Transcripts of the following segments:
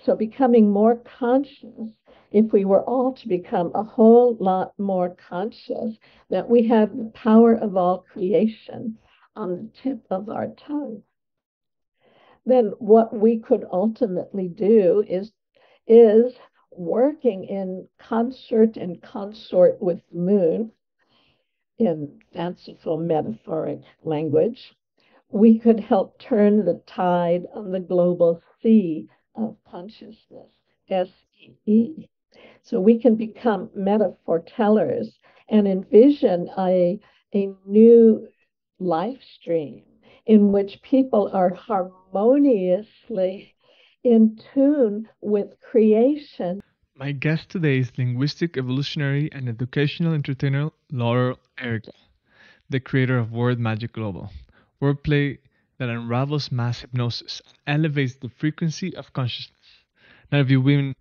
So becoming more conscious, if we were all to become a whole lot more conscious that we have the power of all creation on the tip of our tongue, then what we could ultimately do is working in concert and consort with the moon in fanciful metaphoric language, we could help turn the tide on the global sea of consciousness, SEE. So we can become metaphor tellers and envision a new life stream in which people are harmoniously in tune with creation. My guest today is linguistic evolutionary and educational entertainer Laurel Airica, the creator of Word Magic Global, wordplay that unravels mass hypnosis and elevates the frequency of consciousness. Now, if you've been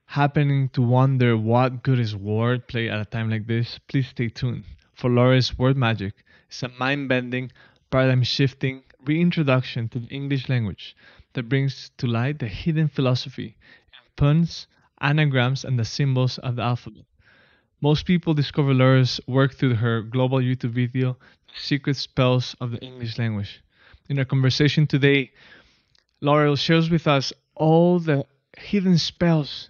happening to wonder what good is wordplay at a time like this, please stay tuned. For Laurel's Word Magic is a mind-bending, paradigm-shifting reintroduction to the English language that brings to light the hidden philosophy in puns, anagrams, and the symbols of the alphabet. Most people discover Laura's work through her global YouTube video, The Secret Spells of the English Language. In our conversation today, Laurel shares with us all the hidden spells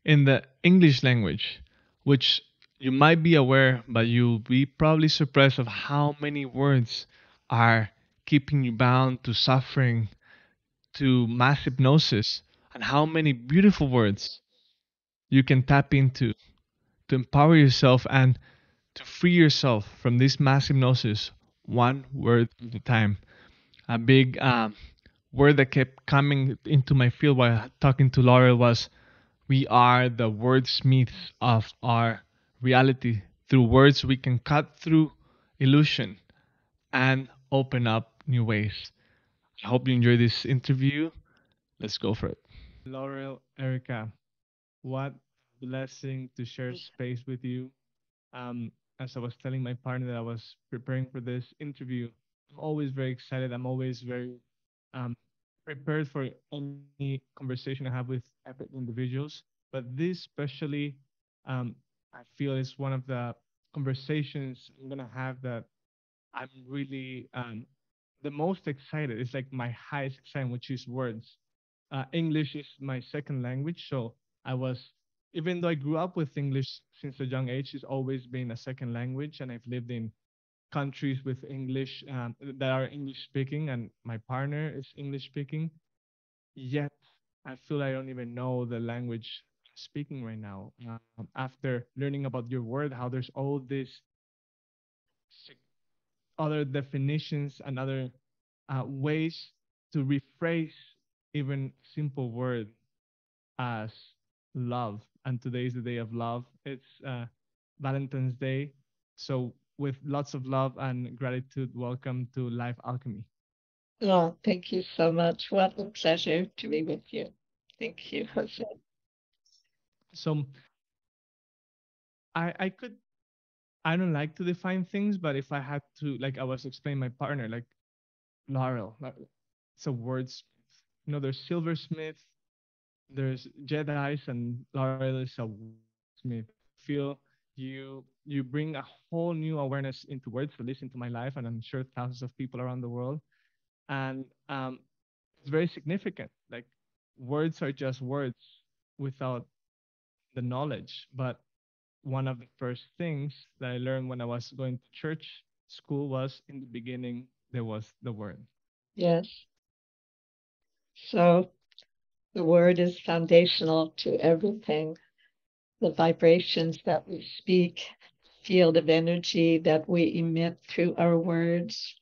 in the English language, which you might be aware, but you'll be probably surprised of how many words are keeping you bound to suffering, to mass hypnosis, and how many beautiful words you can tap into to empower yourself and to free yourself from this mass hypnosis one word at a time. A big word that kept coming into my field while talking to Laurel was we are the wordsmiths of our reality. Through words, we can cut through illusion and open up new ways. I hope you enjoy this interview. Let's go for it. Laurel, Erica, what blessing to share space with you. As I was telling my partner that I was preparing for this interview, I'm always very excited. I'm always very um, prepared for any conversation I have with epic individuals. But this, especially, I feel is one of the conversations I'm gonna have that I'm really the most excited. It's like my highest excitement, which is words. English is my second language, so I was, even though I grew up with English since a young age, it's always been a second language, and I've lived in countries with English that are English speaking, and my partner is English speaking. Yet I feel I don't even know the language I'm speaking right now. After learning about your word, how there's all these other definitions and other ways to rephrase even simple word as love. And today is the day of love. It's Valentine's Day. So with lots of love and gratitude, welcome to Life Alchemy. Oh, thank you so much. What a pleasure to be with you. Thank you, Jose. So I could, I don't like to define things, but if I had to, like I was explaining my partner, like Laurel, it's a wordsmith. You know, there's silversmith, there's Jedi's, and Laurel is a wordsmith. Feel you bring a whole new awareness into words, at least into my life, and I'm sure thousands of people around the world. And it's very significant. Like words are just words without the knowledge. But one of the first things that I learned when I was going to church school was in the beginning there was the word. Yes. So the word is foundational to everything. The vibrations that we speak, field of energy that we emit through our words.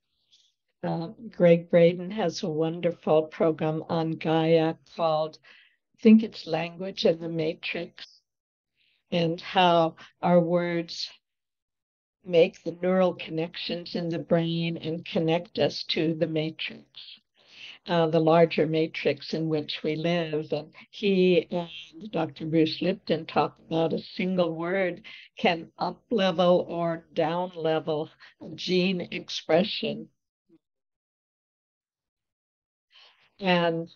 Greg Braden has a wonderful program on Gaia called, I think it's Language and the Matrix, and how our words make the neural connections in the brain and connect us to the matrix, the larger matrix in which we live. And he and Dr. Bruce Lipton talk about a single word can up level or down level gene expression. And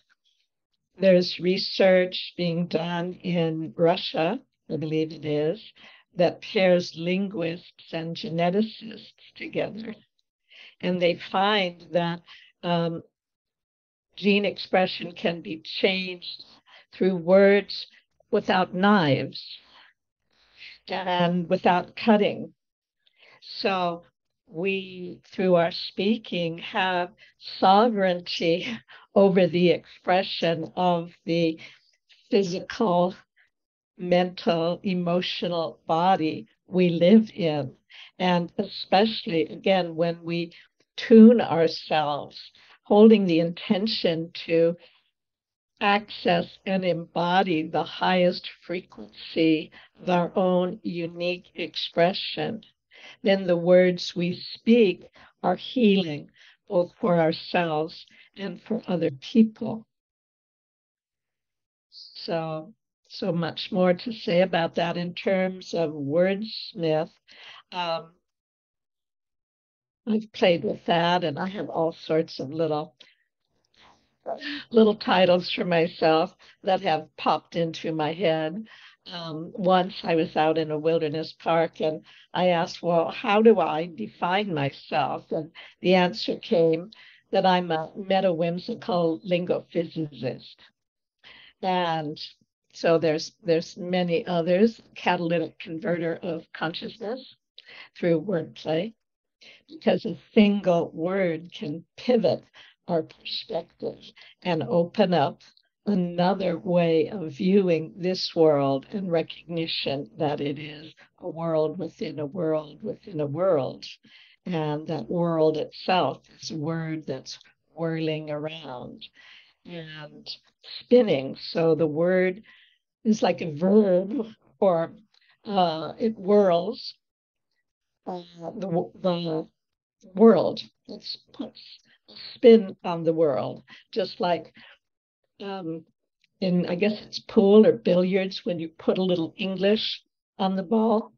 There's research being done in Russia, I believe it is, that pairs linguists and geneticists together. And they find that um, gene expression can be changed through words without knives and without cutting. So we, through our speaking, have sovereignty over the expression of the physical, mental, emotional body we live in. And especially, again, when we tune ourselves, holding the intention to access and embody the highest frequency of our own unique expression, then the words we speak are healing both for ourselves and for other people. So, so much more to say about that in terms of wordsmith. Um, I've played with that, and I have all sorts of little titles for myself that have popped into my head. Once I was out in a wilderness park and I asked, well, how do I define myself? And the answer came that I'm a meta-whimsical lingophysicist. And so there's many others, catalytic converter of consciousness through wordplay, because a single word can pivot our perspective and open up another way of viewing this world and recognition that it is a world within a world within a world. And that world itself is a word that's whirling around and spinning. So the word is like a verb, or it whirls the world. It puts a spin on the world, just like um, in, I guess it's pool or billiards, when you put a little English on the ball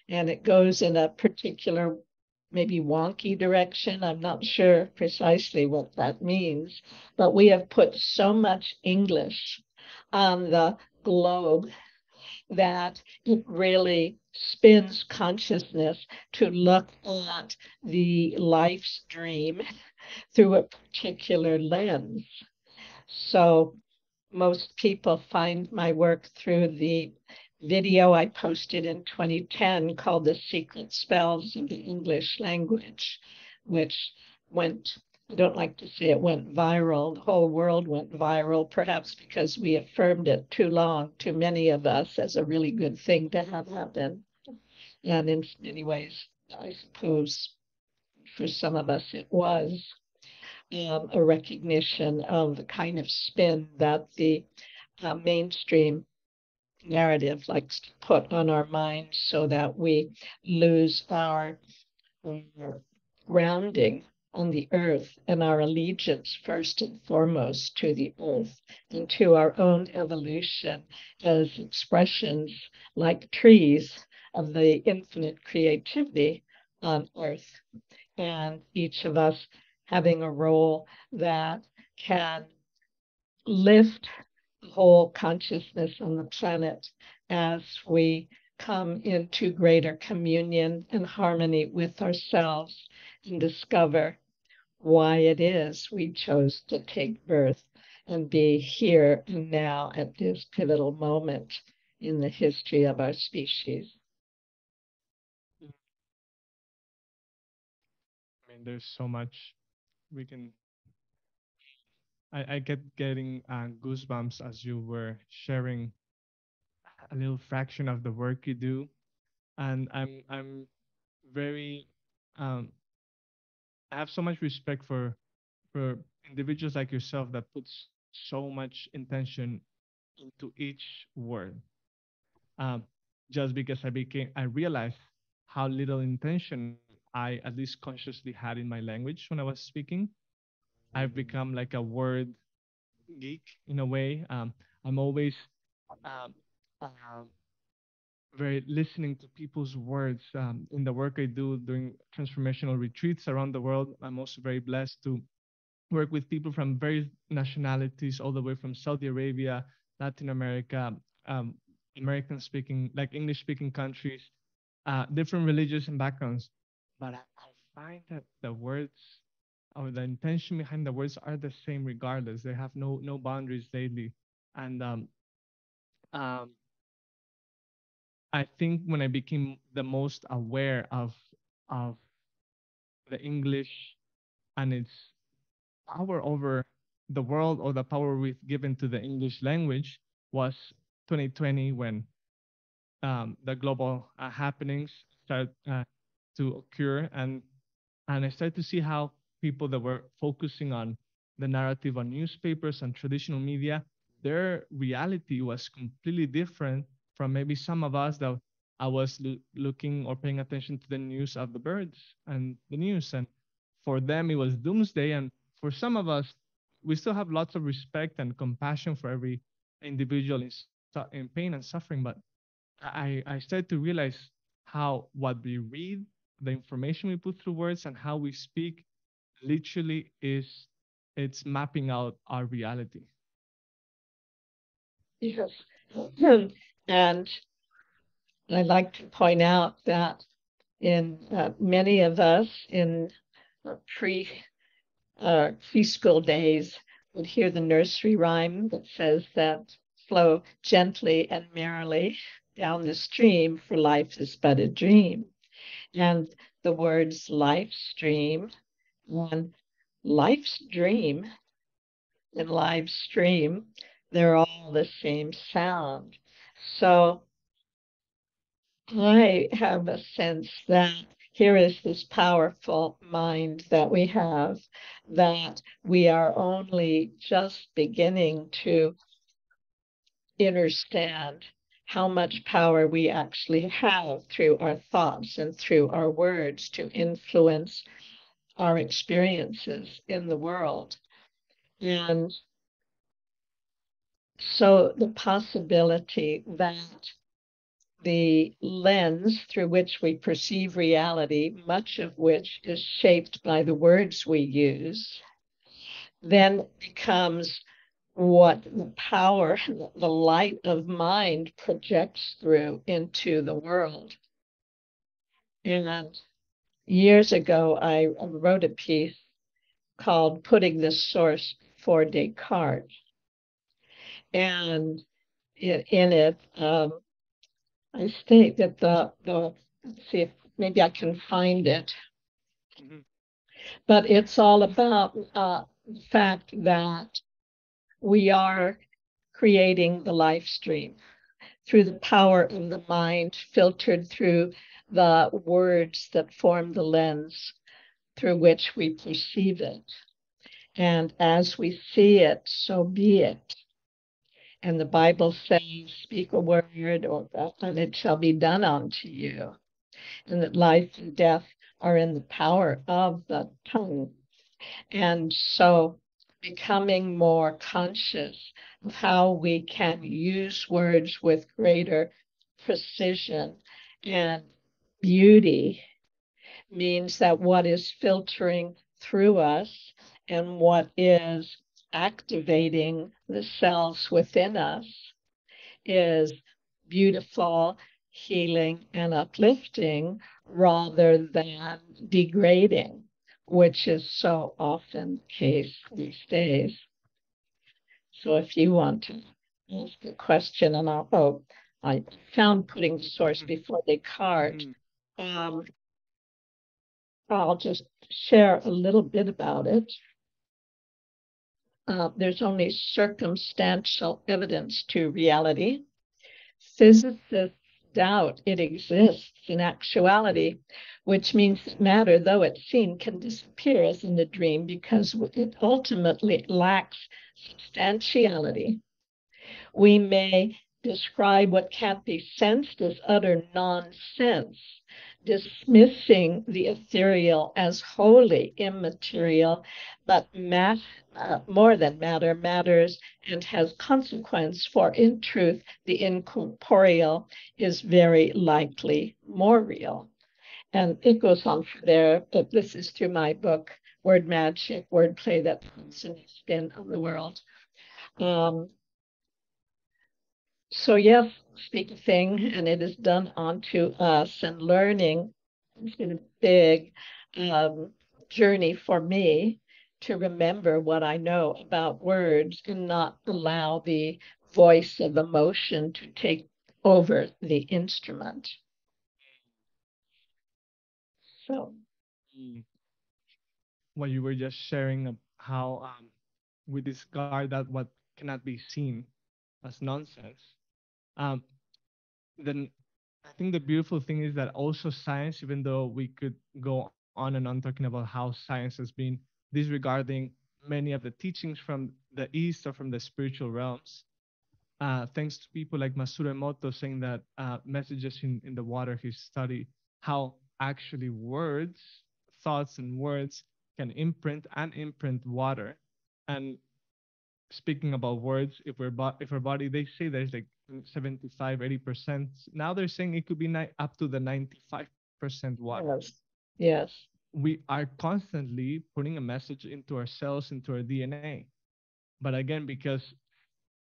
and it goes in a particular, maybe wonky direction. I'm not sure precisely what that means, but we have put so much English on the globe that it really spins consciousness to look at the life's dream through a particular lens. So most people find my work through the video I posted in 2010 called The Secret Spells of the English Language, which went, I don't like to say it went viral. The whole world went viral, perhaps because we affirmed it too long to many of us as a really good thing to have happen. And in many ways, I suppose for some of us it was a recognition of the kind of spin that the mainstream narrative likes to put on our minds so that we lose our grounding on the earth and our allegiance first and foremost to the earth and to our own evolution as expressions like trees of the infinite creativity on earth, and each of us having a role that can lift the whole consciousness on the planet as we come into greater communion and harmony with ourselves and discover why it is we chose to take birth and be here and now at this pivotal moment in the history of our species. I mean, there's so much we can. I get getting goosebumps as you were sharing a little fraction of the work you do, and I'm very um, I have so much respect for individuals like yourself that puts so much intention into each word. Um, just because I realized how little intention I at least consciously had in my language when I was speaking. I've become like a word geek in a way. I'm always um, um, very listening to people's words in the work I do during transformational retreats around the world. I'm also very blessed to work with people from various nationalities, all the way from Saudi Arabia, Latin America, um, American speaking, like English speaking countries, different religions and backgrounds. But I find that the words or the intention behind the words are the same regardless. They have no boundaries lately. And um, I think when I became the most aware of the English and its power over the world, or the power we've given to the English language, was 2020, when the global happenings started to occur, and I started to see how people that were focusing on the narrative on newspapers and traditional media, their reality was completely different from maybe some of us that I was looking or paying attention to the news of the birds and the news. And for them, it was doomsday. And for some of us, we still have lots of respect and compassion for every individual in pain and suffering. But I started to realize how what we read, the information we put through words, and how we speak literally it's mapping out our reality. Yes. And I'd like to point out that in many of us in pre preschool days would hear the nursery rhyme that says that flow gently and merrily down the stream, for life is but a dream. And the words life stream and life's dream and live stream, they're all the same sound. So I have a sense that here is this powerful mind that we have, that we are only just beginning to understand how much power we actually have through our thoughts and through our words to influence our experiences in the world. And so the possibility that the lens through which we perceive reality, much of which is shaped by the words we use, then becomes what the power, the light of mind projects through into the world. And years ago, I wrote a piece called Putting the Source for Descartes. And in it, I state that let's see if maybe I can find it, but it's all about the fact that we are creating the life stream through the power of the mind, filtered through the words that form the lens through which we perceive it. And as we see it, so be it. And the Bible says, speak a word, and it shall be done unto you. And that life and death are in the power of the tongue. And so becoming more conscious of how we can use words with greater precision and beauty means that what is filtering through us and what is activating the cells within us is beautiful, healing, and uplifting rather than degrading, which is so often the case these days. So if you want to ask a question, and I found Putting the Source before Descartes. I'll just share a little bit about it. There's only circumstantial evidence to reality. Physicists doubt it exists in actuality, which means that matter, though it's seen, can disappear as in a dream because it ultimately lacks substantiality. We may describe what can't be sensed as utter nonsense, dismissing the ethereal as wholly immaterial, but more than matter matters and has consequence, for in truth, the incorporeal is very likely more real. And it goes on from there, but this is through my book, word magic, wordplay that puts a new spin on the world. Um, so yes, speak a thing, and it is done onto us. And learning has been a big um, journey for me to remember what I know about words and not allow the voice of emotion to take over the instrument. So, Mm. What you were just sharing of how we discard that what cannot be seen as nonsense. Um, then I think the beautiful thing is that also science, even though we could go on and on talking about how science has been disregarding many of the teachings from the East or from the spiritual realms, thanks to people like Masaru Emoto saying that messages in the water he studied, how actually words, thoughts, and words can imprint and imprint water. And speaking about words, if our body, they say there's like 75, 80%. Now they're saying it could be up to the 95% water. yes, yes. We are constantly putting a message into our cells, into our DNA. But again, because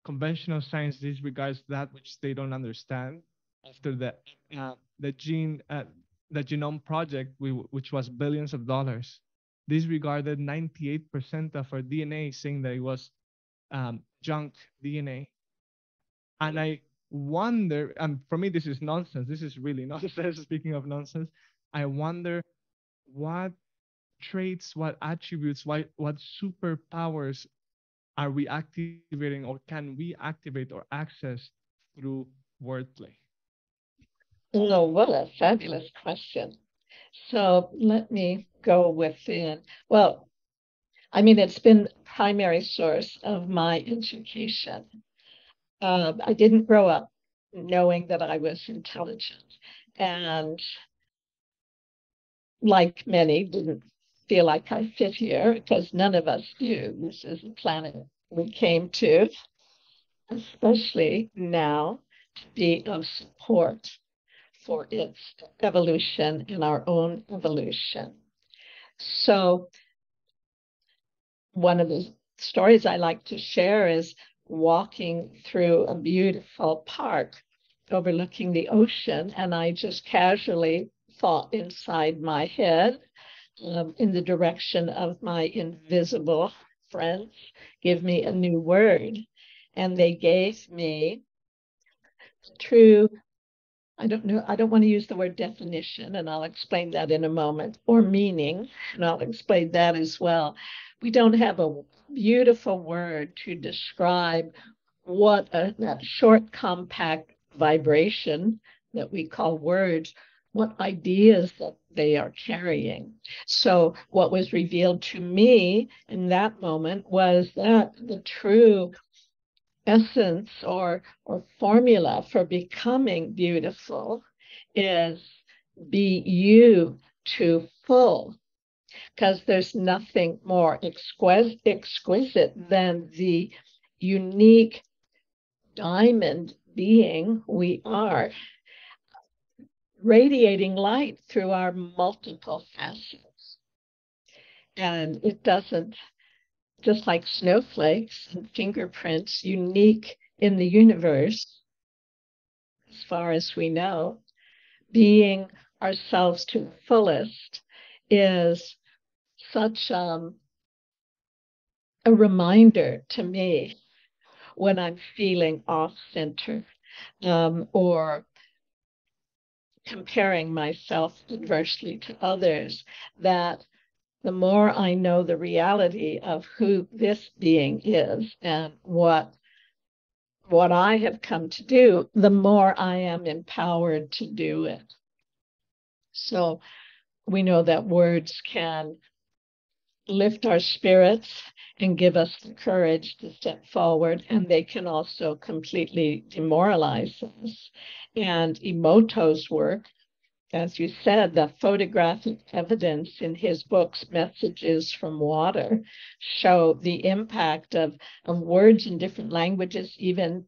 conventional science disregards that which they don't understand, after the the genome project, which was billions of dollars, disregarded 98% of our DNA, saying that it was junk DNA. And I wonder, and for me, this is nonsense. This is really nonsense. Speaking of nonsense, I wonder what traits, what attributes, what superpowers are we activating or can we activate or access through wordplay? Oh, what a fabulous question. So let me go within. Well, I mean, it's been the primary source of my education. I didn't grow up knowing that I was intelligent, and like many, didn't feel like I fit here because none of us do. This is the planet we came to, especially now, to be of support for its evolution and our own evolution. So, one of the stories I like to share is walking through a beautiful park overlooking the ocean, and I just casually thought inside my head, in the direction of my invisible friends, give me a new word. And they gave me true, I don't know, I don't want to use the word definition, and I'll explain that in a moment, or meaning, and I'll explain that as well. We don't have a beautiful word to describe what that short, compact vibration that we call words, what ideas that they are carrying. So, what was revealed to me in that moment was that the true essence or formula for becoming beautiful is be you to full, because there's nothing more exquisite than the unique diamond being we are, radiating light through our multiple facets. And it doesn't, just like snowflakes and fingerprints, unique in the universe, as far as we know, being ourselves to the fullest is such a reminder to me when I'm feeling off center, or comparing myself adversely to others, that the more I know the reality of who this being is and what I have come to do, the more I am empowered to do it. So we know that words can lift our spirits and give us the courage to step forward, and they can also completely demoralize us. And Emoto's work, as you said, the photographic evidence in his books, Messages from Water, show the impact of words in different languages, even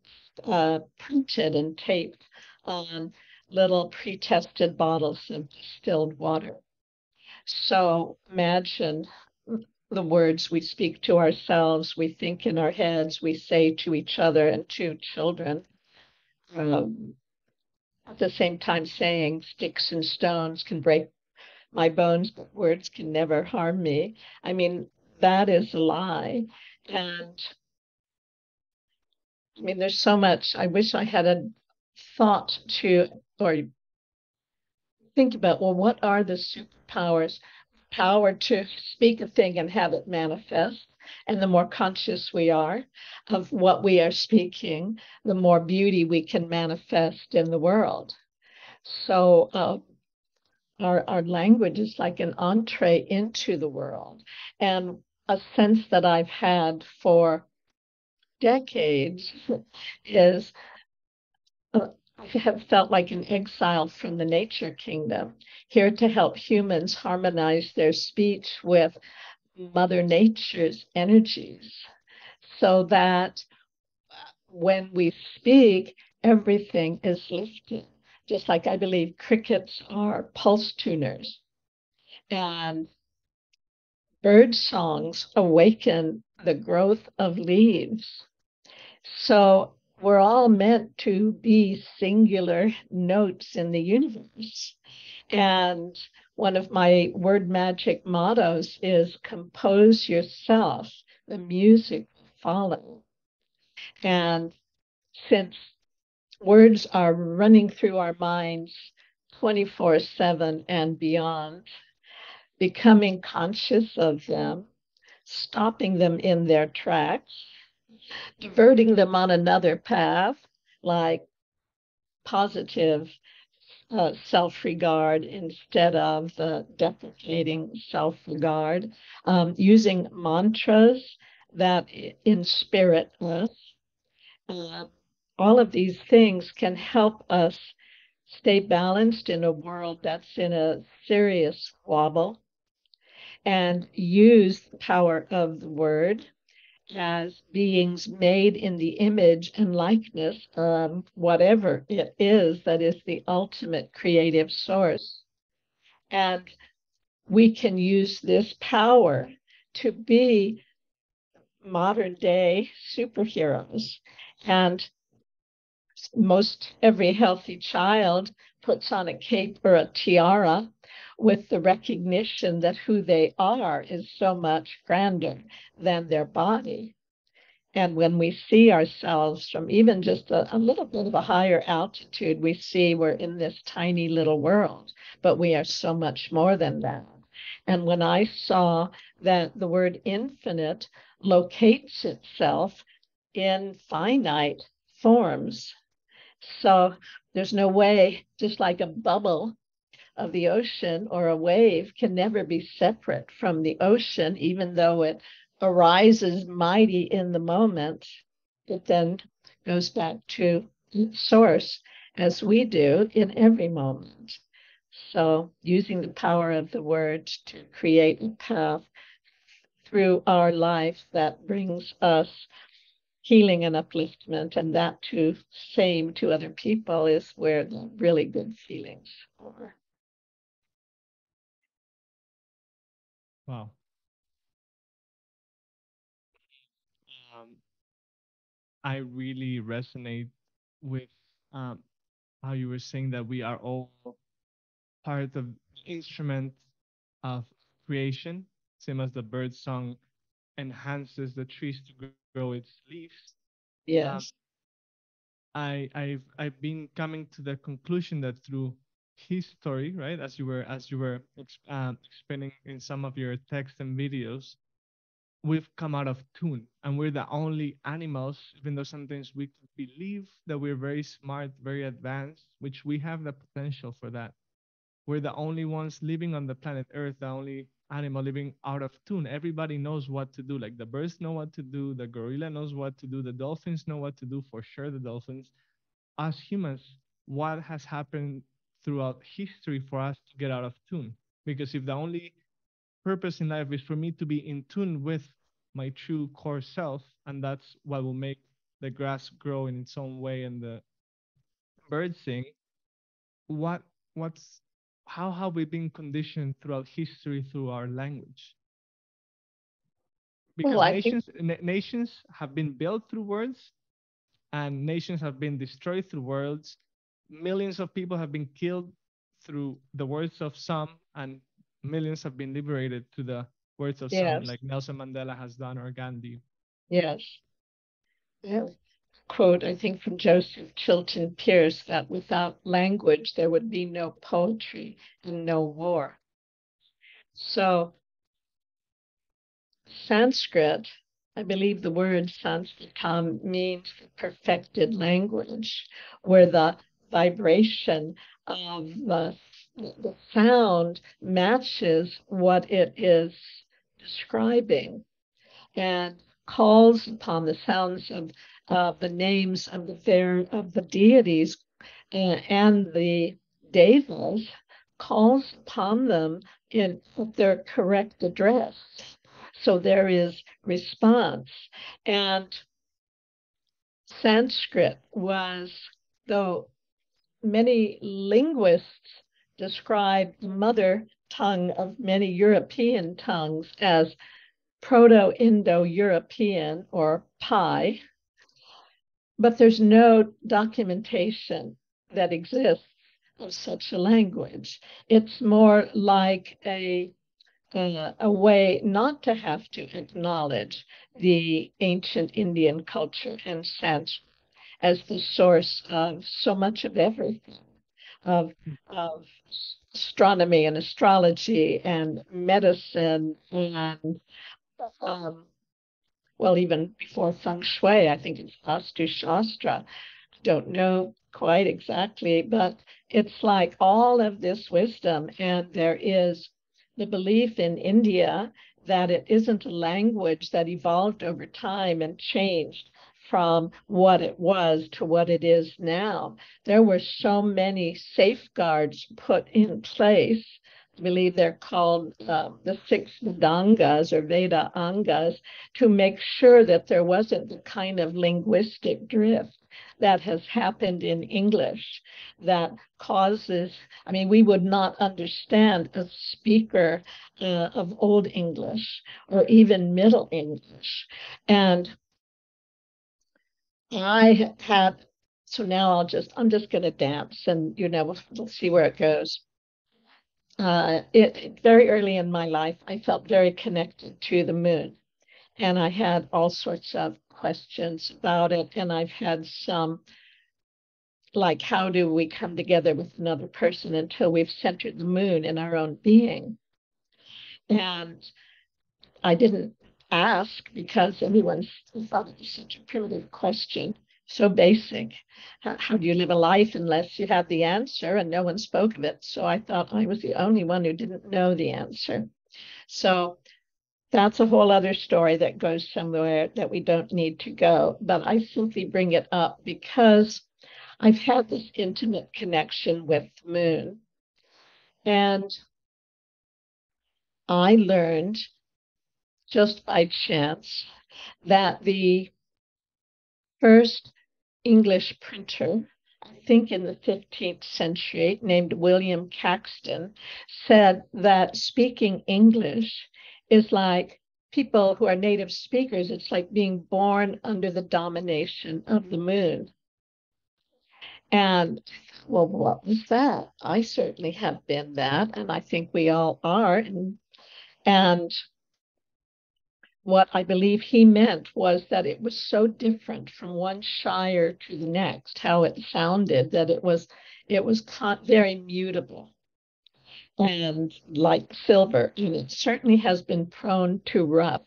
printed and taped on little pre-tested bottles of distilled water. So imagine the words we speak to ourselves, we think in our heads, we say to each other and to children. Um, at the same time, saying sticks and stones can break my bones, but words can never harm me. I mean, that is a lie. And I mean, there's so much. I wish I had a thought to, or think about, well, what are the superpowers? Power to speak a thing and have it manifest. And the more conscious we are of what we are speaking, the more beauty we can manifest in the world. So, our language is like an entree into the world. And a sense that I've had for decades is I have felt like an exile from the nature kingdom, here to help humans harmonize their speech with Mother Nature's energies so that when we speak, everything is lifted. Just like I believe crickets are pulse tuners and bird songs awaken the growth of leaves. So we're all meant to be singular notes in the universe. And one of my word magic mottos is compose yourself, the music will follow. And since words are running through our minds 24/7 and beyond, becoming conscious of them, stopping them in their tracks, diverting them on another path, like positive self regard instead of the deprecating self regard, using mantras that inspirit us. Uh, all of these things can help us stay balanced in a world that's in a serious wobble and use the power of the word as beings made in the image and likeness of whatever it is that is the ultimate creative source. And we can use this power to be modern day superheroes. And most every healthy child puts on a cape or a tiara with the recognition that who they are is so much grander than their body. And when we see ourselves from even just a little bit of a higher altitude, we see we're in this tiny little world, but we are so much more than that. And when I saw that the word infinite locates itself in finite forms, so there's no way, just like a bubble of the ocean or a wave can never be separate from the ocean, even though it arises mighty in the moment. It then goes back to source as we do in every moment. So, using the power of the word to create a path through our life that brings us healing and upliftment, and that to same to other people is where the really good feelings are. Wow. Um, I really resonate with um, how you were saying that we are all part of the instrument of creation, same as the bird song enhances the trees to grow its leaves. Um, Yes. I've been coming to the conclusion that through history, right, as you were explaining in some of your text and videos, we've come out of tune, and we're the only animals, even though sometimes we believe that we're very smart, very advanced, which we have the potential for that. We're the only ones living on the planet Earth, the only animal living out of tune. Everybody knows what to do. Like the birds know what to do, the gorilla knows what to do, the dolphins know what to do, for sure, the dolphins. As humans, what has happened throughout history for us to get out of tune? Because if the only purpose in life is for me to be in tune with my true core self, and that's what will make the grass grow in its own way and the birds sing, what what's how have we been conditioned throughout history through our language? Well, because I think, nations have been built through words, and nations have been destroyed through words. Millions of people have been killed through the words of some, and millions have been liberated through the words of some, yes, like Nelson Mandela has done or Gandhi. yes. Yeah. Quote, I think from Joseph Chilton Pearce, that without language there would be no poetry and no war. So Sanskrit, I believe the word Sanskritam means perfected language, where the vibration of the sound matches what it is describing and calls upon the sounds of the names of the deities and the devas, calls upon them in their correct address. So there is response. And Sanskrit was, though many linguists describe the mother tongue of many European tongues as Proto-Indo-European or PIE, but there's no documentation that exists of such a language. It's more like a way not to have to acknowledge the ancient Indian culture and Sanskrit as the source of so much of everything, of, of astronomy and astrology and medicine and um, well, even before feng shui, I think it's Vastu Shastra. Don't know quite exactly, but it's like all of this wisdom, and there is the belief in India that it isn't a language that evolved over time and changed from what it was to what it is now. There were so many safeguards put in place. I believe they're called the six Vedangas or Veda Angas to make sure that there wasn't the kind of linguistic drift that has happened in English that causes, I mean, we would not understand a speaker of Old English or even Middle English. And I had, so now I'm just going to dance and, we'll see where it goes. Very early in my life, I felt very connected to the moon. And I had all sorts of questions about it. And I've had some like how do we come together with another person until we've centered the moon in our own being? And I didn't ask because everyone thought it was such a primitive question, so basic. How do you live a life unless you have the answer? And no one spoke of it. So I thought I was the only one who didn't know the answer. So that's a whole other story that goes somewhere that we don't need to go. But I simply bring it up because I've had this intimate connection with the moon. And I learned just by chance that the first English printer, I think in the 15th century, named William Caxton, said that speaking English is like people who are native speakers, it's like being born under the domination of the moon. And well, what was that? I certainly have been that, and I think we all are. And what I believe he meant was that it was so different from one shire to the next, how it sounded, that it was very mutable and like silver, and it certainly has been prone to rust.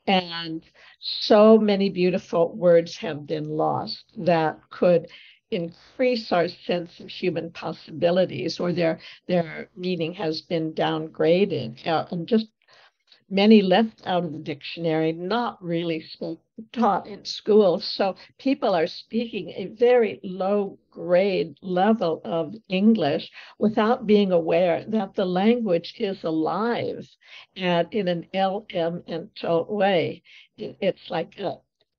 And so many beautiful words have been lost that could increase our sense of human possibilities, or their meaning has been downgraded, and just many left out of the dictionary, not really taught in school. So people are speaking a very low grade level of English without being aware that the language is alive and in an elemental way. It's like a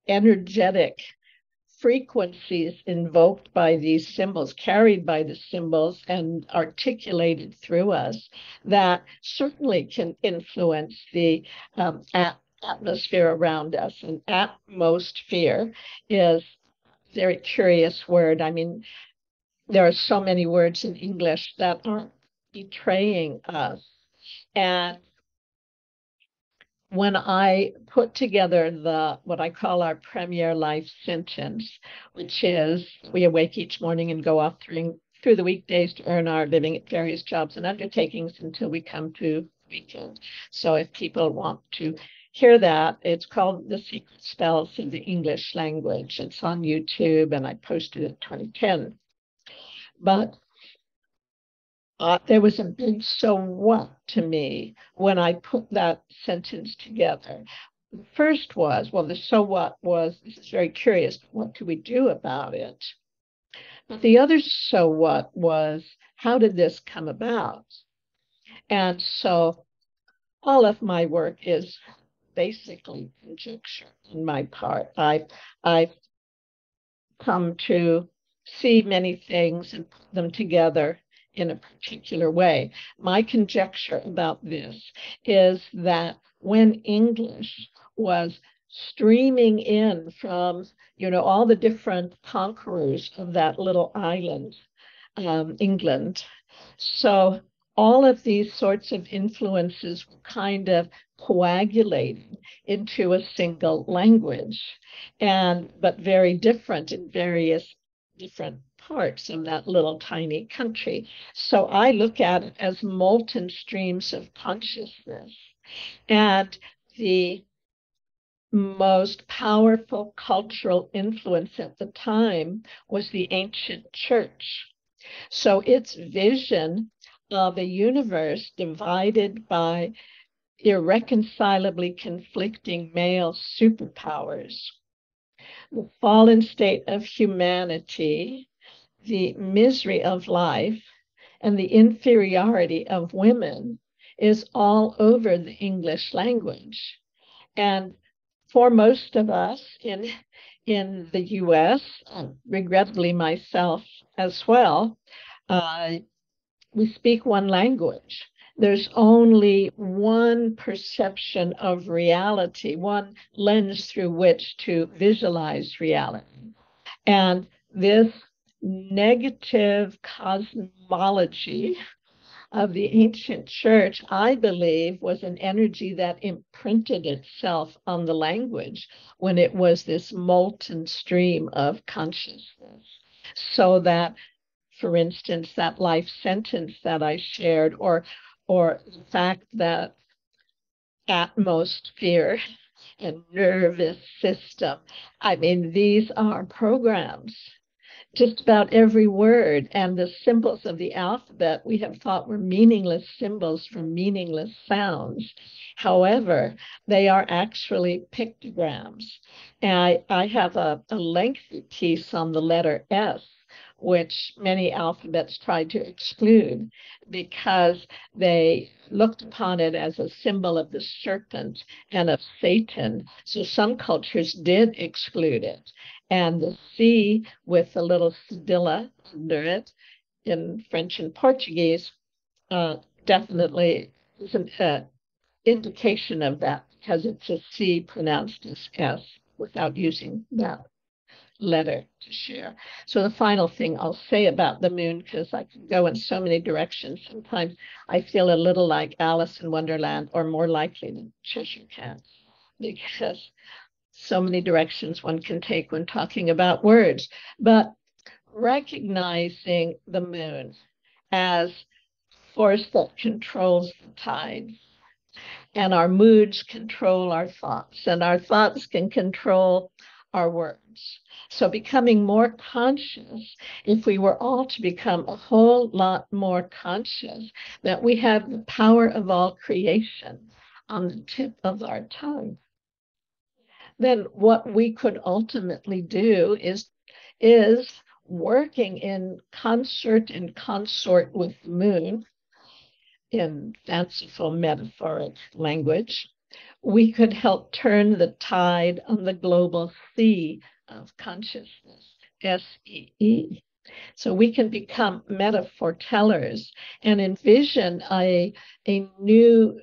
energetic frequencies invoked by these symbols, carried by the symbols, and articulated through us that certainly can influence the atmosphere around us. And atmosphere is a very curious word. I mean, there are so many words in English that are betraying us. And when I put together the what I call our premier life sentence, which is we awake each morning and go off through the weekdays to earn our living at various jobs and undertakings until we come to weekend. So if people want to hear that, it's called The Secret Spells of the English Language. It's on YouTube and I posted it in 2010. But there was a big so what to me when I put that sentence together. The first was, well, the so what was, this is very curious, what could we do about it? But the other so what was, how did this come about? And so all of my work is basically conjecture on my part. I've come to see many things and put them together in a particular way. My conjecture about this is that when English was streaming in from, all the different conquerors of that little island, England, so all of these sorts of influences were kind of coagulating into a single language, but very different in various different parts of that little tiny country. So I look at it as molten streams of consciousness. And the most powerful cultural influence at the time was the ancient church. So its vision of a universe divided by irreconcilably conflicting male superpowers, the fallen state of humanity, the misery of life, and the inferiority of women is all over the English language. And for most of us in the US, regrettably myself as well, uh, we speak one language. There's only one perception of reality, one lens through which to visualize reality. And this negative cosmology of the ancient church, I believe, was an energy that imprinted itself on the language when it was this molten stream of consciousness. So that, for instance, that life sentence that I shared, or the fact that atmosphere and nervous system, I mean, these are programs. Just about every word and the symbols of the alphabet we have thought were meaningless symbols from meaningless sounds. However, they are actually pictograms. And I have a lengthy piece on the letter S, which many alphabets tried to exclude because they looked upon it as a symbol of the serpent and of Satan. So some cultures did exclude it. And the C with the little cedilla under it in French and Portuguese definitely is an indication of that because it's a C pronounced as S without using that letter to share. So the final thing I'll say about the moon, because I can go in so many directions, sometimes I feel a little like Alice in Wonderland, or more likely than Cheshire Cat, because so many directions one can take when talking about words. But recognizing the moon as force that controls the tides, and our moods control our thoughts, and our thoughts can control our words. So becoming more conscious, if we were all to become a whole lot more conscious that we have the power of all creation on the tip of our tongue, then what we could ultimately do is working in concert and consort with the moon in fanciful metaphoric language, we could help turn the tide on the global sea of consciousness, SEE. So we can become metaphor tellers and envision a new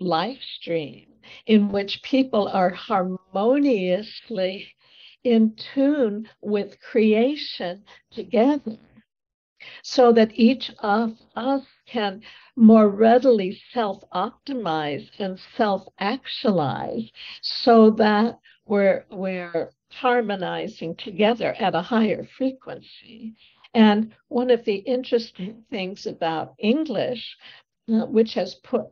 life stream in which people are harmoniously in tune with creation together, so that each of us can more readily self optimize and self actualize, so that we're harmonizing together at a higher frequency. And one of the interesting things about English, which has put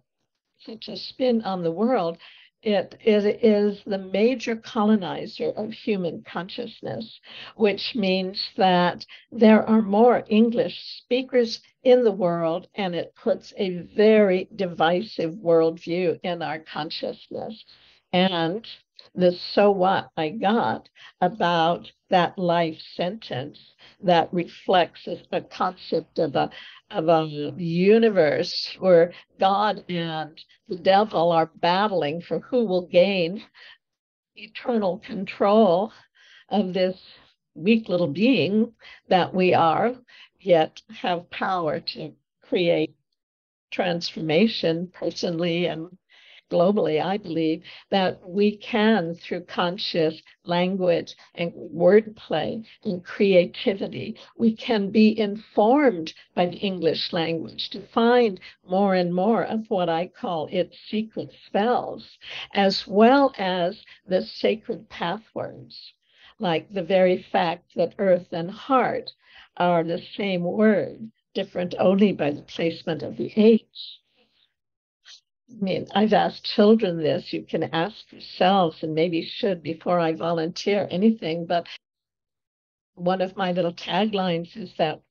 such a spin on the world, it is the major colonizer of human consciousness, which means that there are more English speakers in the world, and it puts a very divisive worldview in our consciousness. And the so what I got about that life sentence that reflects a concept of a universe where God and the devil are battling for who will gain eternal control of this weak little being that we are, yet have power to create transformation personally and globally. I believe that we can, through conscious language and wordplay and creativity, we can be informed by the English language to find more and more of what I call its secret spells, as well as the sacred pathwords, like the very fact that earth and heart are the same word, different only by the placement of the H. I mean, I've asked children this. You can ask yourselves, and maybe should before I volunteer anything. But one of my little taglines is that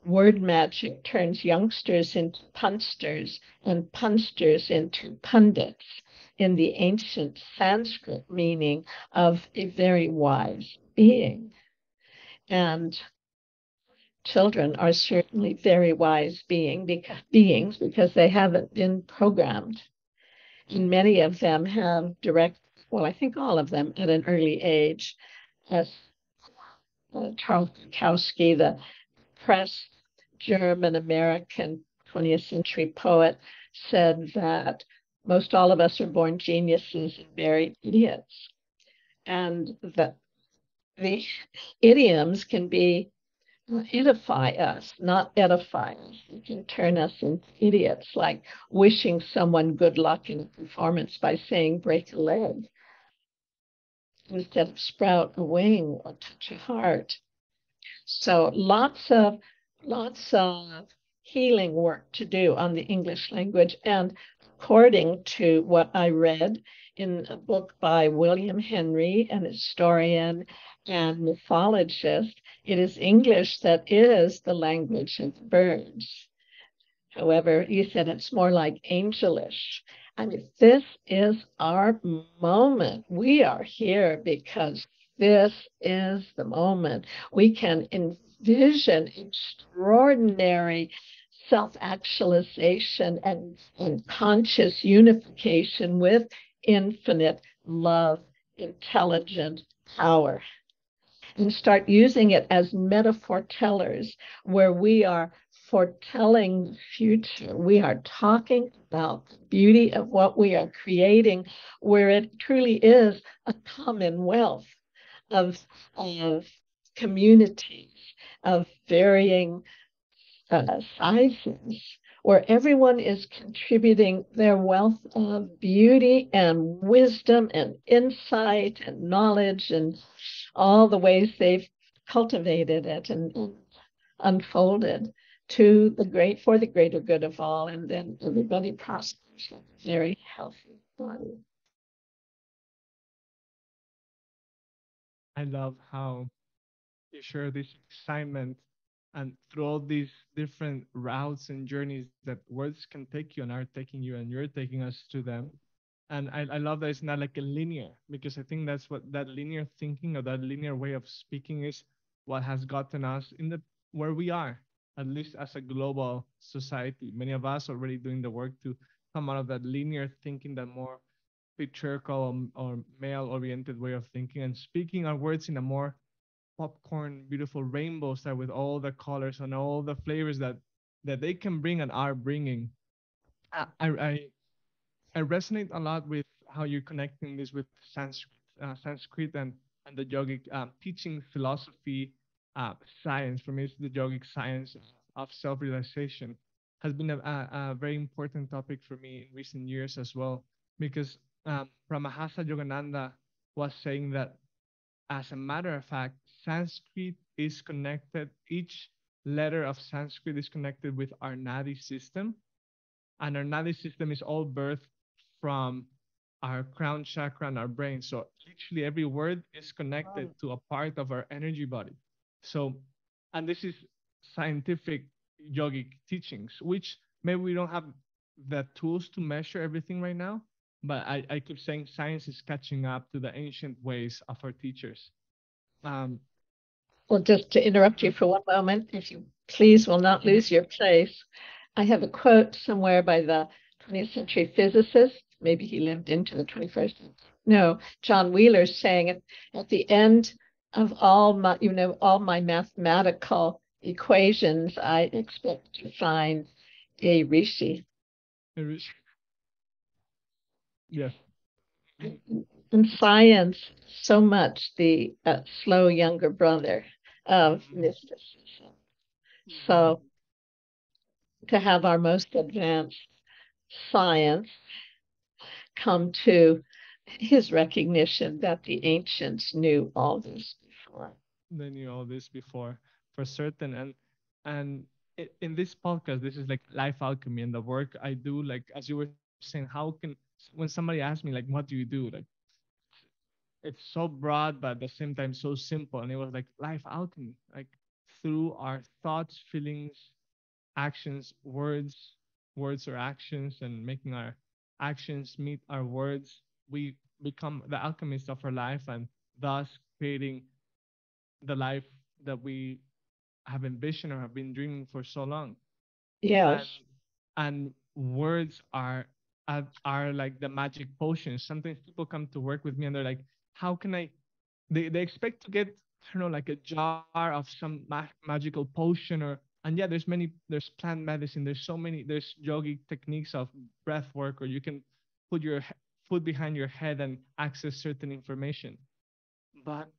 word magic turns youngsters into punsters and punsters into pundits, in the ancient Sanskrit meaning of a very wise being. And children are certainly very wise beings because they haven't been programmed. And many of them have direct, well, I think all of them at an early age. As Charles Bukowski, the press German American 20th century poet, said that most all of us are born geniuses and buried idiots. And that the idioms can be edify us, not edify us. It can turn us into idiots, like wishing someone good luck in a performance by saying break a leg instead of sprout a wing or touch a heart. So lots of healing work to do on the English language. And according to what I read in a book by William Henry, an historian and mythologist, it is English that is the language of birds. However, you said it's more like angelish. I mean, this is our moment. We are here because this is the moment. We can envision extraordinary self actualization and conscious unification with infinite love, intelligent power, and start using it as metaphor tellers, where we are foretelling the future. We are talking about the beauty of what we are creating, where it truly is a commonwealth of communities of varying sizes, where everyone is contributing their wealth of beauty and wisdom and insight and knowledge and all the ways they've cultivated it and unfolded to the great for the greater good of all, and then everybody prospers with a very healthy body. I love how you share this excitement and through all these different routes and journeys that words can take you and are taking you and you're taking us to them. And I love that it's not like a linear, because I think that's what that linear thinking or that linear way of speaking is what has gotten us in the where we are, at least as a global society. Many of us already doing the work to come out of that linear thinking, that more patriarchal or male oriented way of thinking, and speaking our words in a more popcorn, beautiful rainbow style with all the colors and all the flavors that they can bring and are bringing. I I resonate a lot with how you're connecting this with Sanskrit and the yogic teaching philosophy, science. For me, it's the yogic science of self-realization has been a very important topic for me in recent years as well, because Ramahasa Yogananda was saying that, as a matter of fact, Sanskrit is connected. Each letter of Sanskrit is connected with our nadi system, and our nadi system is all birthed from our crown chakra and our brain. So literally every word is connected to a part of our energy body. So, and this is scientific yogic teachings, which maybe we don't have the tools to measure everything right now, but I keep saying science is catching up to the ancient ways of our teachers. Um, Well, just to interrupt you for one moment, if you please will not lose your place. I have a quote somewhere by the 20th century physicist. Maybe he lived into the 21st. No, John Wheeler saying at the end of all my mathematical equations, I expect to find a rishi. yes. In science, so much the slow younger brother of mysticism. So to have our most advanced science come to his recognition that the ancients knew all this before. They knew all this before, for certain. And in this podcast, this is like life alchemy, and the work I do, like as you were saying, how can, when somebody asks me like, what do you do, like it's so broad but at the same time so simple, and it was like life alchemy, like through our thoughts, feelings, actions, words or actions, and making our actions meet our words, we become the alchemists of our life, and thus creating the life that we have envisioned or have been dreaming for so long. And Yes. words are like the magic potions. Sometimes people come to work with me and they're like, how can I, they expect to get, I don't know, like a jar of some magical potion, or, and yeah, there's plant medicine, there's so many, there's yogic techniques of breath work, or you can put your foot behind your head and access certain information. But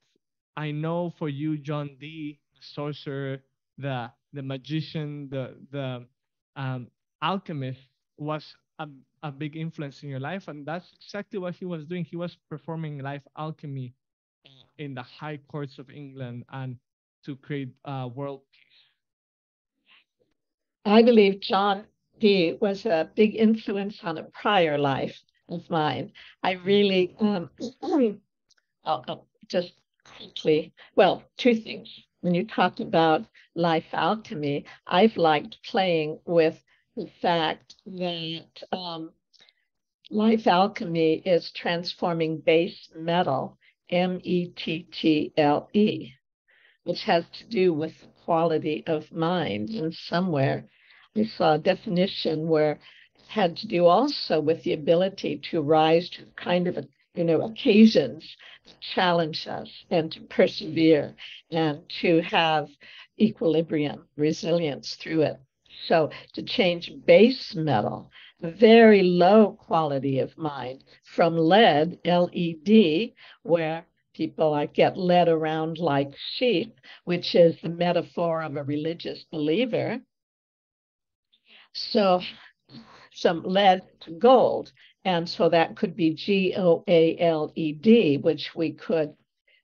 I know for you, John D, the sorcerer, the magician, the um, alchemist, was a big influence in your life, and that's exactly what he was doing. He was performing life alchemy in the high courts of England and to create world peace. I believe John Dee was a big influence on a prior life of mine. I really, I'll just quickly, well, two things. When you talk about life alchemy, I've liked playing with the fact that life alchemy is transforming base metal, mettle, which has to do with the quality of mind. And somewhere I saw a definition where it had to do also with the ability to rise to kind of occasions that challenge us and to persevere and to have equilibrium, resilience through it. So to change base metal, a very low quality of mind, from lead, LED, where people like get led around like sheep, which is the metaphor of a religious believer. So some lead to gold. And so that could be GOALED, which we could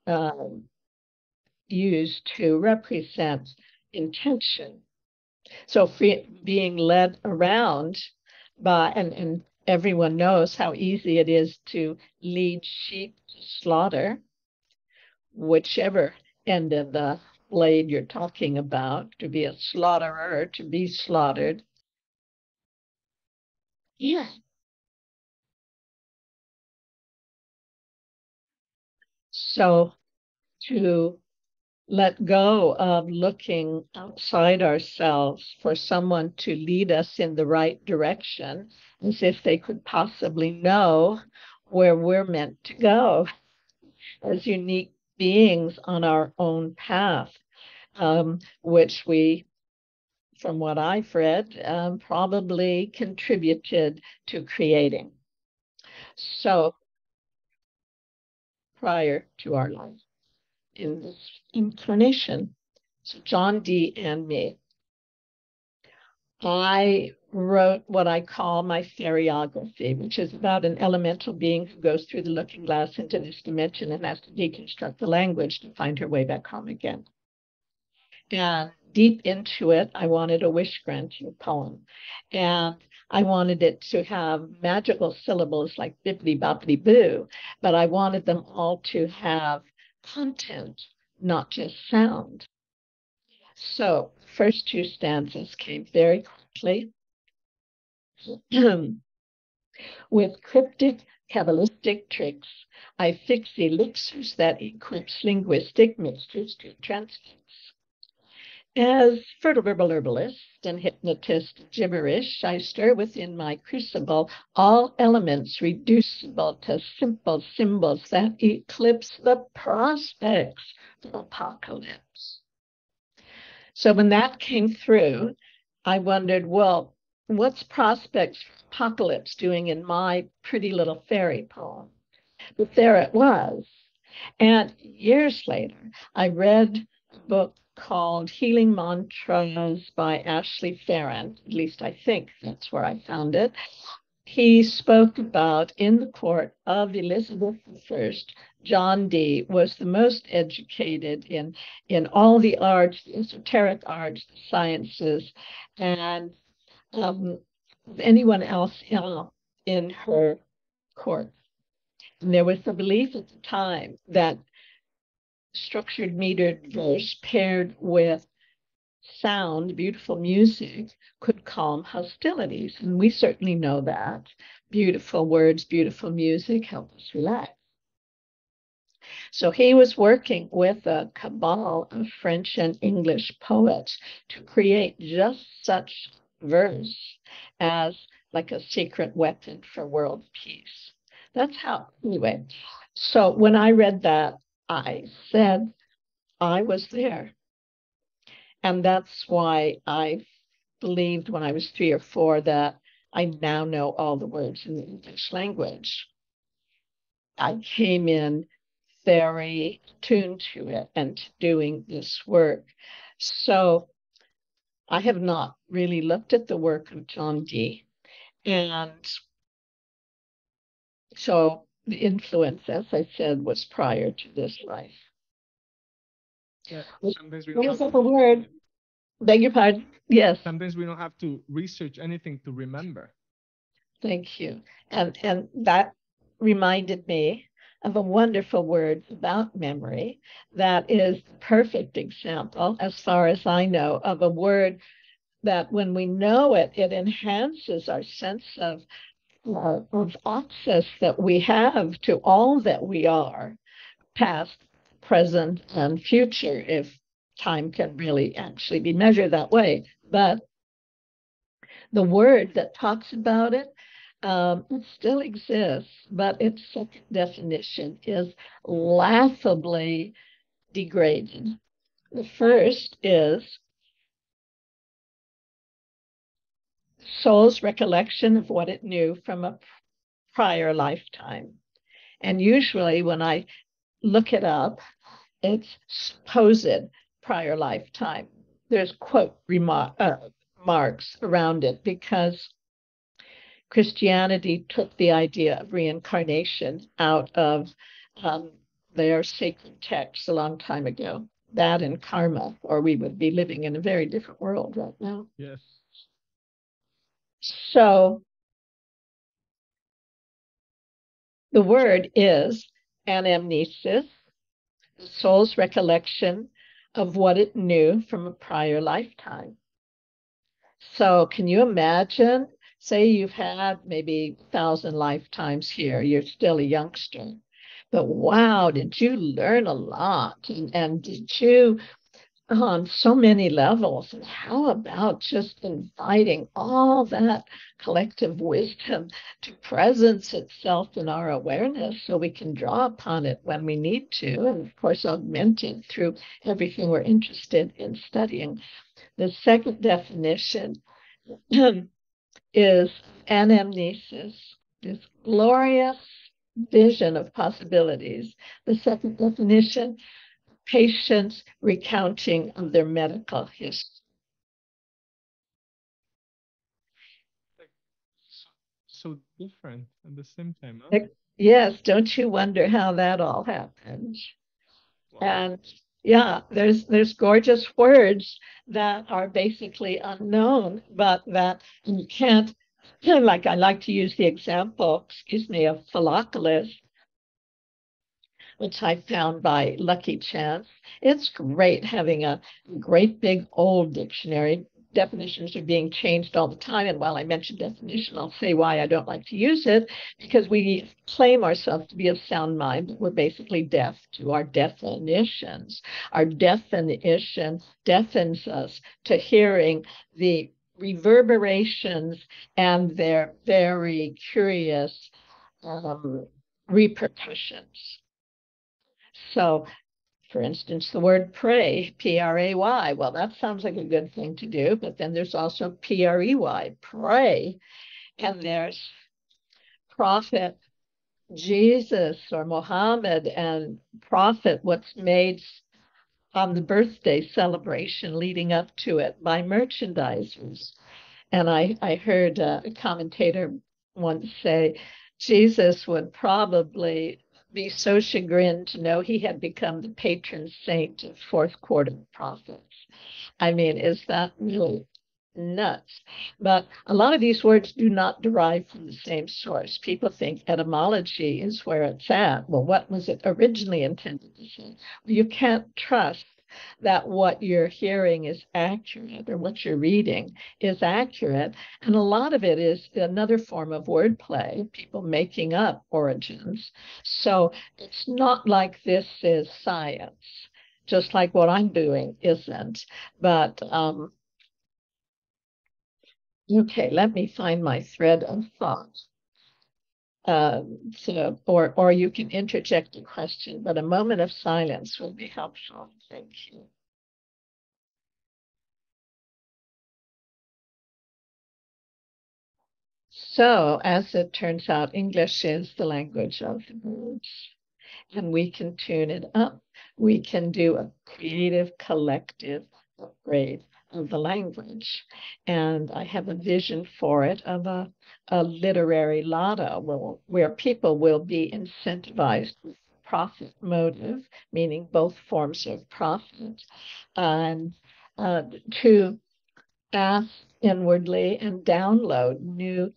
um, use to represent intention. So being led around and everyone knows how easy it is to lead sheep to slaughter, whichever end of the blade you're talking about, to be a slaughterer, to be slaughtered. Yeah. So to let go of looking outside ourselves for someone to lead us in the right direction, as if they could possibly know where we're meant to go as unique beings on our own path, which we, from what I've read, probably contributed to creating. So prior to our life in this incarnation, so John Dee and me, I wrote what I call my fairyography, which is about an elemental being who goes through the looking glass into this dimension and has to deconstruct the language to find her way back home again. And deep into it, I wanted a wish granting poem. And I wanted it to have magical syllables like bibbidi bobbidi boo, but I wanted them all to have content, not just sound. So, first two stanzas came very quickly. With cryptic Kabbalistic tricks, I fix elixirs that equips linguistic mixtures to transfix. As fertile verbal herbalist and hypnotist gibberish, I stir within my crucible all elements reducible to simple symbols that eclipse the prospects of apocalypse. So when that came through, I wondered, well, what's prospects for apocalypse doing in my pretty little fairy poem? But there it was. And years later, I read a book called Healing Mantras by Ashley Farron. At least I think that's where I found it. He spoke about in the court of Elizabeth I, John Dee was the most educated in all the arts, the esoteric arts, the sciences, and anyone else in her court. And there was the belief at the time that structured metered verse paired with sound, beautiful music, could calm hostilities. And we certainly know that. Beautiful words, beautiful music help us relax. So he was working with a cabal of French and English poets to create just such verse as like a secret weapon for world peace. That's how, anyway. So when I read that, I said I was there. And that's why I believed when I was 3 or 4 that I now know all the words in the English language. I came in very tuned to it and doing this work. So I have not really looked at the work of John Dee. And so the influence, as I said, was prior to this life. Yeah, sometimes we What don't was have that a word? Beg your pardon? Yes. sometimes we don't have to research anything to remember. Thank you. And that reminded me of a wonderful word about memory that is the perfect example, as far as I know, of a word that when we know it, it enhances our sense of access that we have to all that we are, past, present, and future, if time can really actually be measured that way. But the word that talks about it, it still exists, but its second definition is laughably degraded. The first is soul's recollection of what it knew from a prior lifetime. And usually when I look it up, it's supposed prior lifetime. There's quote marks around it because Christianity took the idea of reincarnation out of their sacred texts a long time ago. That and karma, or we would be living in a very different world right now. Yes. So the word is anamnesis, the soul's recollection of what it knew from a prior lifetime. So can you imagine? Say you've had maybe 1,000 lifetimes here, you're still a youngster. But wow, did you learn a lot? And did you on so many levels? And how about just inviting all that collective wisdom to presence itself in our awareness so we can draw upon it when we need to, and of course, augment it through everything we're interested in studying. The second definition is anamnesis, this glorious vision of possibilities. The second definition, patients recounting of their medical history. Like so different at the same time, huh? Yes, don't you wonder how that all happened? Wow. And yeah, there's gorgeous words that are basically unknown, but that you can't. Like I like to use the example, excuse me, of Philocalus, which I found by lucky chance. It's great having a great big old dictionary. Definitions are being changed all the time. And while I mention definition, I'll say why I don't like to use it, because we claim ourselves to be of sound mind, but we're basically deaf to our definitions. Our definition deafens us to hearing the reverberations and their very curious repercussions. So, for instance, the word pray, P R A Y, well, that sounds like a good thing to do, but then there's also P R E Y, pray, and there's prophet Jesus or Mohammed and prophet, what's made on the birthday celebration leading up to it by merchandisers. And I heard a commentator once say Jesus would probably be so chagrined to know he had become the patron saint of fourth quarter prophets. I mean, is that really nuts? But a lot of these words do not derive from the same source. People think etymology is where it's at. Well, what was it originally intended to say? You can't trust that what you're hearing is accurate or what you're reading is accurate. And a lot of it is another form of wordplay, people making up origins. So it's not like this is science, just like what I'm doing isn't. But okay, let me find my thread of thought. Or you can interject a question, but a moment of silence will be helpful. Thank you. So, as it turns out, English is the language of the birds, and we can tune it up. We can do a creative collective upgrade of the language. And I have a vision for it of a literary lotto where people will be incentivized with profit motive, meaning both forms of profit, and to ask inwardly and download new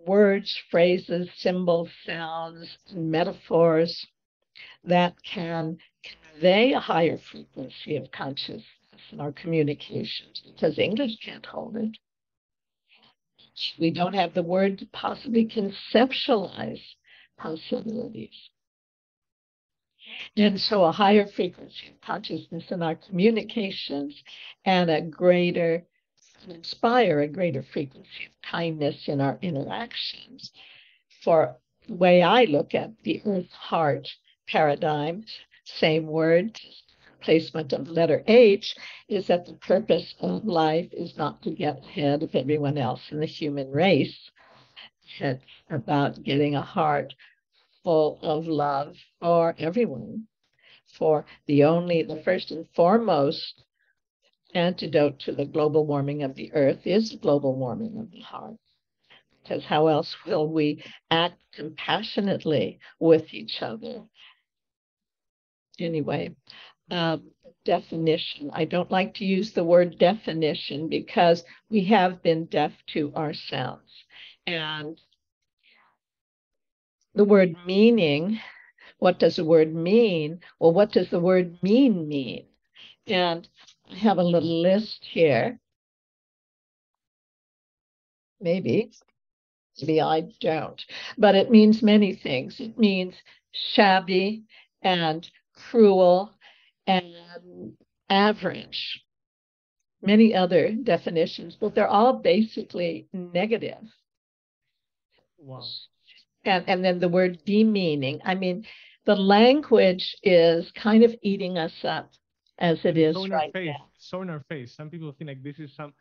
words, phrases, symbols, sounds, and metaphors that can convey a higher frequency of consciousness in our communications because English can't hold it. We don't have the word to possibly conceptualize possibilities. And so a higher frequency of consciousness in our communications and inspire a greater frequency of kindness in our interactions. For the way I look at the earth heart paradigm, same word, placement of the letter H, is that the purpose of life is not to get ahead of everyone else in the human race. It's about getting a heart full of love for everyone. For the first and foremost antidote to the global warming of the earth is global warming of the heart. Because how else will we act compassionately with each other? Anyway, definition. I don't like to use the word definition because we have been deaf to our sounds. And the word meaning, what does the word mean? Well, what does the word mean? And I have a little list here. Maybe I don't, but it means many things. It means shabby and cruel and average, many other definitions, but they're all basically negative. Wow. And then the word demeaning. I mean, the language is kind of eating us up as it And is so in our right face, now. so in our face. Some people think like this is some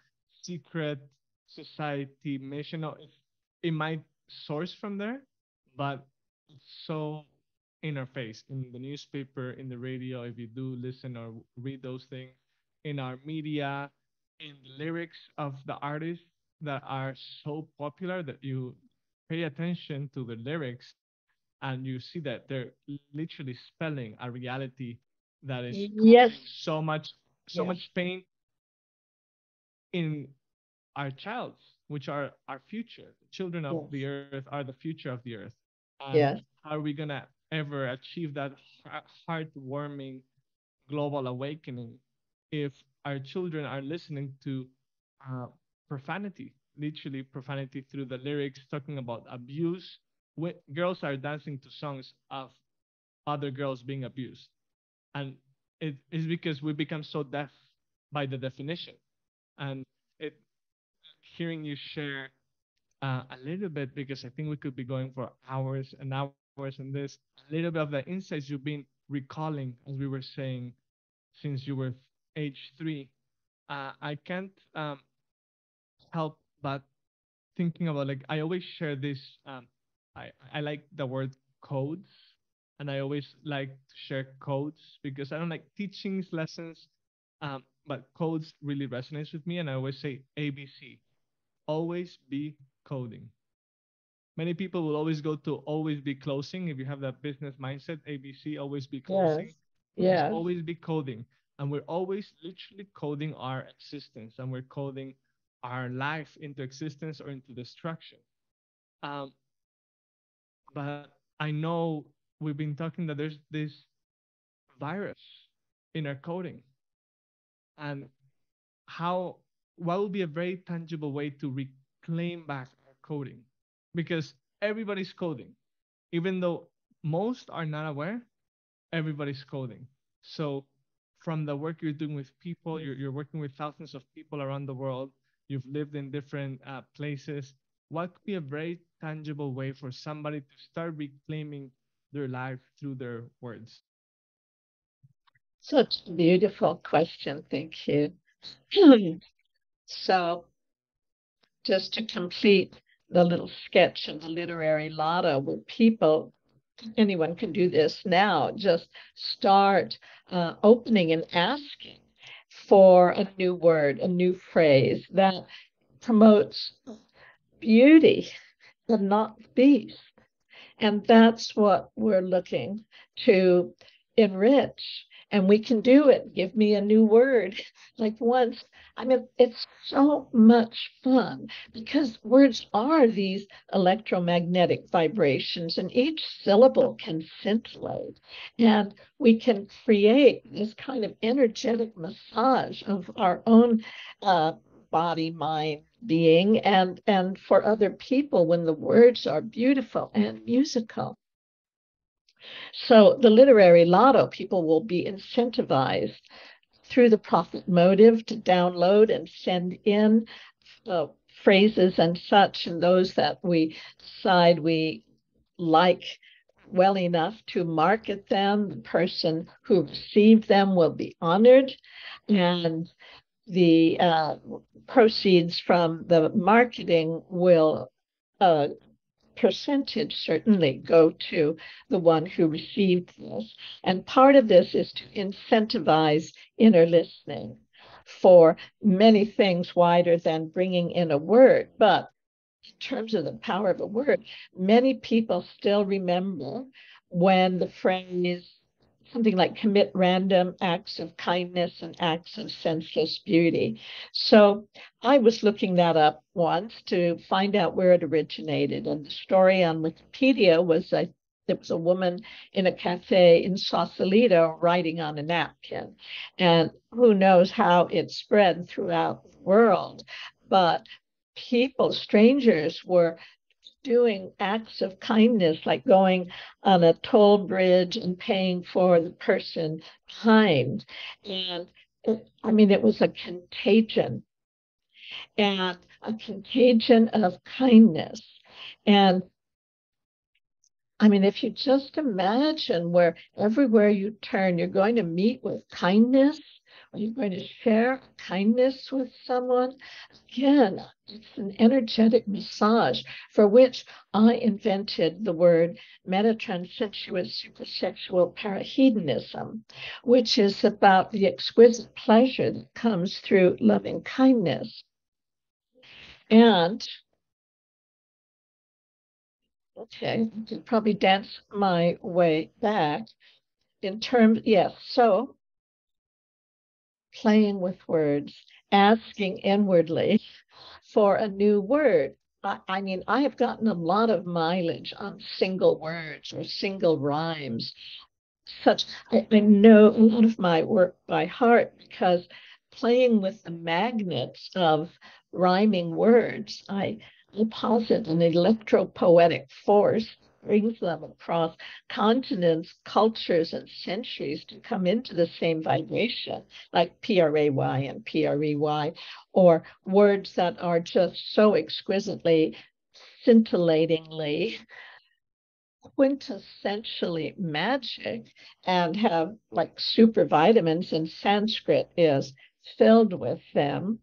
secret society mission. No, it might sourced from there, but it's so in our face in the newspaper, in the radio, if you do listen or read those things, in our media, in the lyrics of the artists that are so popular that you pay attention to the lyrics and you see that they're literally spelling a reality that is Yes, causing so much yes, pain in our childs, which are our future. The children of the yes, earth are the future of the earth. And yes. how are we gonna ever achieve that heartwarming global awakening if our children are listening to uh, profanity, literally profanity through the lyrics, talking about abuse? Girls are dancing to songs of other girls being abused, and it is because we become so deaf by the definition. And it hearing you share a little bit, because I think we could be going for hours and hours on this. A little bit of the insights you've been recalling, as we were saying, since you were age 3. I can't help but thinking about, like, I always share this. I like the word codes, and I always like to share codes because I don't like teachings, lessons, but codes really resonates with me, and I always say ABC. Always be coding. Many people will always go to always be closing. If you have that business mindset, ABC, always be closing, Yes, which is yes. always be coding. And we're always literally coding our existence, and we're coding our life into existence or into destruction. Um, but I know we've been talking that there's this virus in our coding, and how what would be a very tangible way to reclaim back our coding, because everybody's coding, even though most are not aware. Everybody's coding. So from the work you're doing with people, you're working with thousands of people around the world. You've lived in different places. What could be a very tangible way for somebody to start reclaiming their life through their words? Such a beautiful question. Thank you. So, just to complete the little sketch of the literary lotto, where people, anyone can do this now, just start opening and asking for a new word, a new phrase that promotes beauty and not beast. And that's what we're looking to enrich. And we can do it. Give me a new word. Like once, I mean, it's so much fun because words are these electromagnetic vibrations, and each syllable can scintillate. And we can create this kind of energetic massage of our own uh, body, mind, being, and for other people when the words are beautiful and musical. So the literary lotto, people will be incentivized through the profit motive to download and send in uh, phrases and such, and those that we decide we like well enough to market them. The person who received them will be honored, and the proceeds from the marketing will percentage certainly go to the one who received this. And part of this is to incentivize inner listening for many things wider than bringing in a word. But in terms of the power of a word, many people still remember when the phrase something like commit random acts of kindness and acts of senseless beauty. So I was looking that up once to find out where it originated. And the story on Wikipedia was there was a woman in a cafe in Sausalito writing on a napkin. And who knows how it spread throughout the world. But people, strangers, were doing acts of kindness, like going on a toll bridge and paying for the person behind. And I mean, it was a contagion of kindness. And I mean, if you just imagine where everywhere you turn, you're going to meet with kindness, Are you going to share kindness with someone? Again, it's an energetic massage for which I invented the word metatranssensuous supersexual parahedonism, which is about the exquisite pleasure that comes through loving kindness. And okay, I can probably dance my way back in terms, yes. So playing with words, asking inwardly for a new word. I mean, I have gotten a lot of mileage on single words or single rhymes. I know a lot of my work by heart because playing with the magnets of rhyming words, I posit an electropoetic force brings them across continents, cultures, and centuries to come into the same vibration, like PRAY and PREY, or words that are just so exquisitely, scintillatingly quintessentially magic and have like super vitamins, and Sanskrit is filled with them.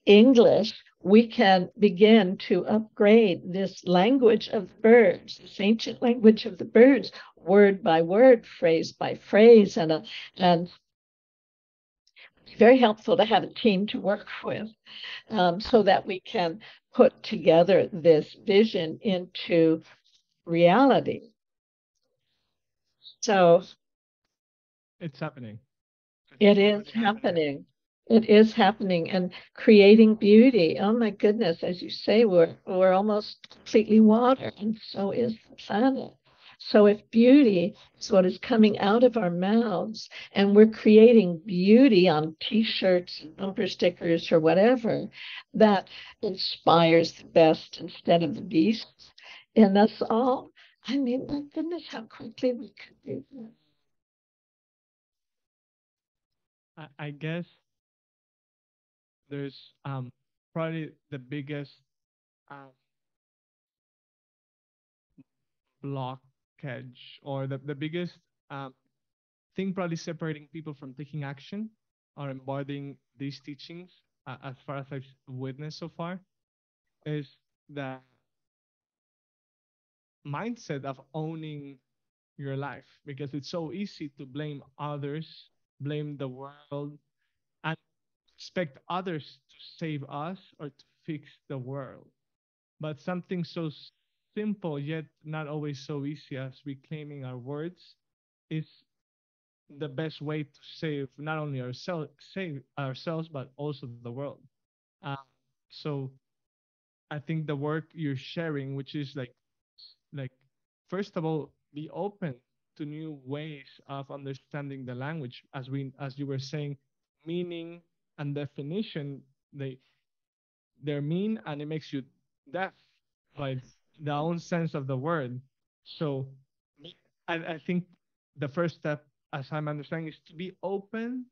English, we can begin to upgrade this language of birds, this ancient language of the birds, word by word, phrase by phrase, and very helpful to have a team to work with, so that we can put together this vision into reality. So It's happening. It's it is already happening. happening. It is happening, and creating beauty. Oh my goodness, as you say, we're almost completely water, and so is the planet. So if beauty is what is coming out of our mouths, and we're creating beauty on t-shirts and bumper stickers or whatever, that inspires the best instead of the beast in us all. I mean, my goodness, how quickly we could do that. I guess there's probably the biggest um, blockage or the biggest thing probably separating people from taking action or embodying these teachings, as far as I've witnessed so far, is the mindset of owning your life, because it's so easy to blame others, blame the world, and expect others to save us or to fix the world. But something so simple yet not always so easy as reclaiming our words is the best way to save not only ourselves but also the world. Uh, so I think the work you're sharing, which is like first of all, be open to new ways of understanding the language, as you were saying, meaning and definition. They're mean and it makes you deaf by the own sense of the word. So I think the first step, as I'm understanding, is to be open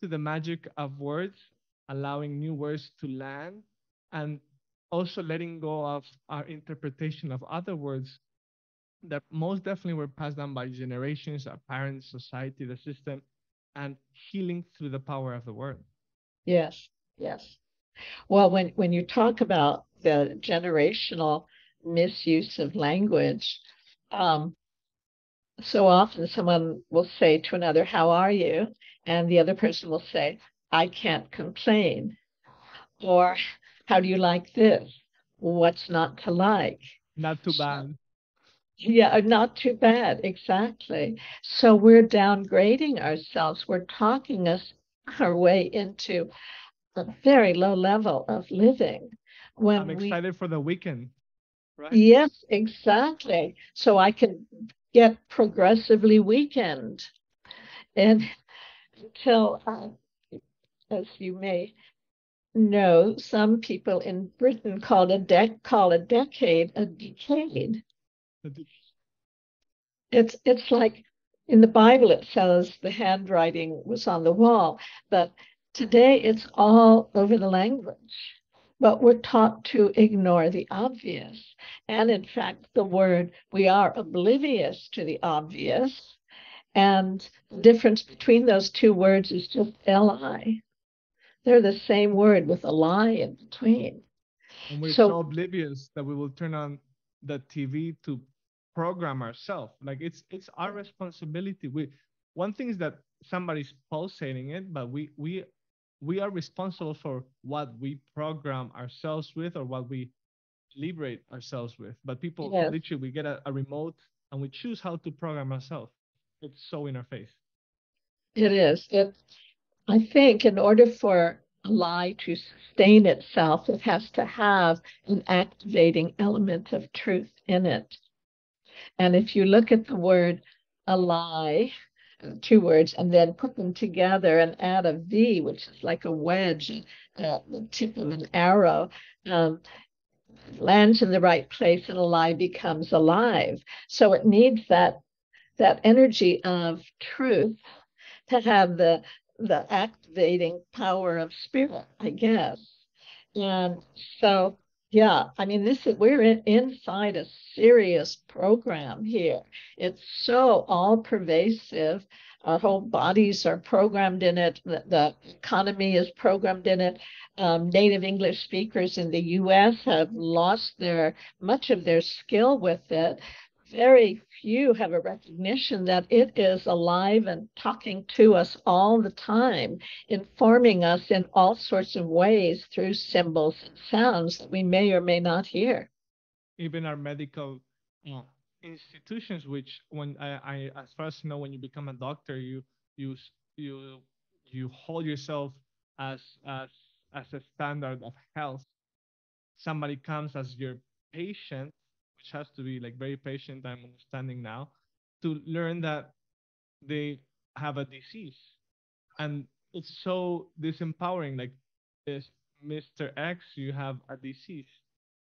to the magic of words, allowing new words to land, and also letting go of our interpretation of other words that most definitely were passed down by generations, our parents, society, the system, and healing through the power of the word. Yes, yes. Well, when you talk about the generational misuse of language, um, so often someone will say to another, "How are you?" And the other person will say, "I can't complain." Or, "How do you like this?" "What's not to like?" Not too So, bad. yeah, not too bad. Exactly. So we're downgrading ourselves. We're talking us our way into a very low level of living I'm when we, excited for the weekend, right? yes, exactly. So I can get progressively weakened. And until, as you may know, some people in Britain call a decade a decade. It's like in the Bible it says the handwriting was on the wall, but today it's all over the language. But we're taught to ignore the obvious. And in fact, the word, we are oblivious to the obvious. And the difference between those two words is just li. They're the same word with a lie in between. And we're so So, oblivious that we will turn on the TV to program ourselves. Like it's our responsibility. One thing is that somebody's pulsating it, but we are responsible for what we program ourselves with or what we liberate ourselves with. But people yes, literally we get a remote and we choose how to program ourselves. It's so in our face. it is. I think in order for a lie to sustain itself, it has to have an activating element of truth in it. And if you look at the word a lie, two words, and then put them together and add a V, which is like a wedge, the tip of an arrow, um, lands in the right place and a lie becomes alive. So it needs that energy of truth to have the activating power of spirit, I guess. And so, yeah, I mean, we're inside a serious program here. It's so all pervasive. Our whole bodies are programmed in it. The economy is programmed in it. Native English speakers in the U.S. have lost much of their skill with it. Very few have a recognition that it is alive and talking to us all the time, informing us in all sorts of ways through symbols and sounds that we may or may not hear. Even our medical uh, institutions, which when as far as you know, when you become a doctor, you you you hold yourself as as as a standard of health. Somebody comes as your patient, which has to be like very patient. I'm understanding now to learn that they have a disease, and it's so disempowering. Like this, Mr. X, you have a disease,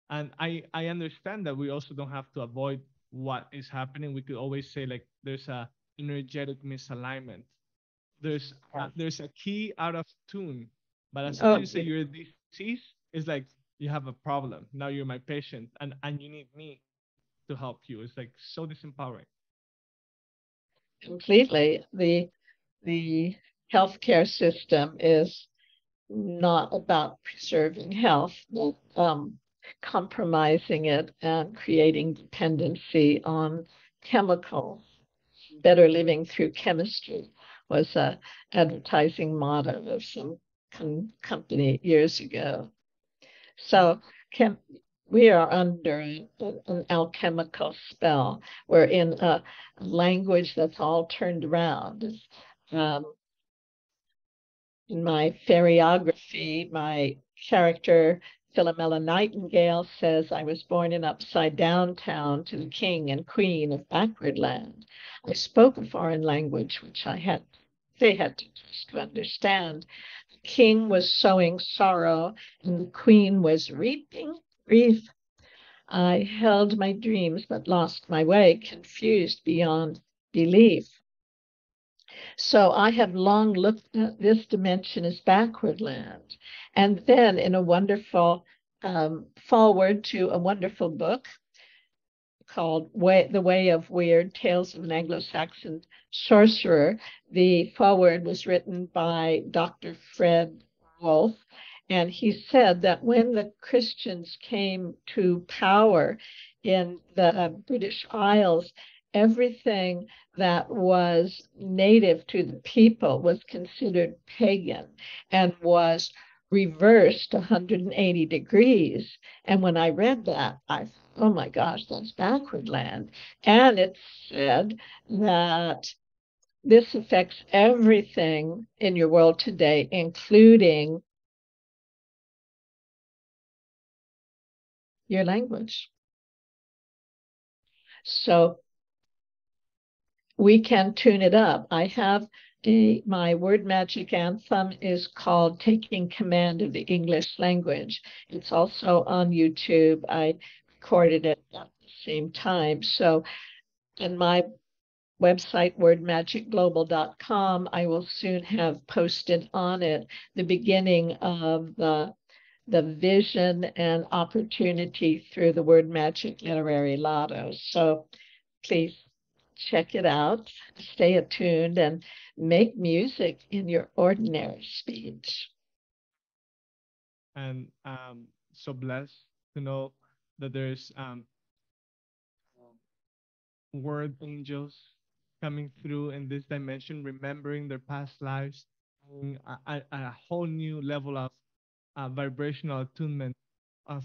and I understand that we also don't have to avoid what is happening. We could always say like there's a energetic misalignment. There's a key out of tune, but as soon as Oh, you say you're a disease, it's like you have a problem. Now you're my patient, and you need me to help you. It's like so disempowering. completely. The healthcare system is not about preserving health, but compromising it and creating dependency on chemicals. Better living through chemistry was a advertising motto of some company years ago. So chem we are under an alchemical spell. We're in a language that's all turned around. Um, in my fairyography, my character Philomela Nightingale says I was born in upside down town to the king and queen of backward land. I spoke a foreign language which they had to just to understand. The king was sowing sorrow and the queen was reaping grief. I held my dreams but lost my way, confused beyond belief. So I have long looked at this dimension as backward land. And then in a wonderful forward to a wonderful book called The Way of Weird, Tales of an Anglo-Saxon Sorcerer. The foreword was written by Dr. Fred Wolf, and he said that when the Christians came to power in the British Isles, everything that was native to the people was considered pagan and was reversed 180 degrees. And when I read that, I thought, oh my gosh, that's backward land. And it said that this affects everything in your world today, including your language. So we can tune it up. I have my word magic anthem is called Taking Command of the English Language. It's also on YouTube. I recorded it at the same time. So, in my website, wordmagicglobal.com, I will soon have posted on it the beginning of the vision and opportunity through the Word Magic Literary Lotto. So please check it out, stay attuned, and make music in your ordinary speech. And so blessed to know that there's word angels coming through in this dimension, remembering their past lives, and a whole new level of vibrational attunement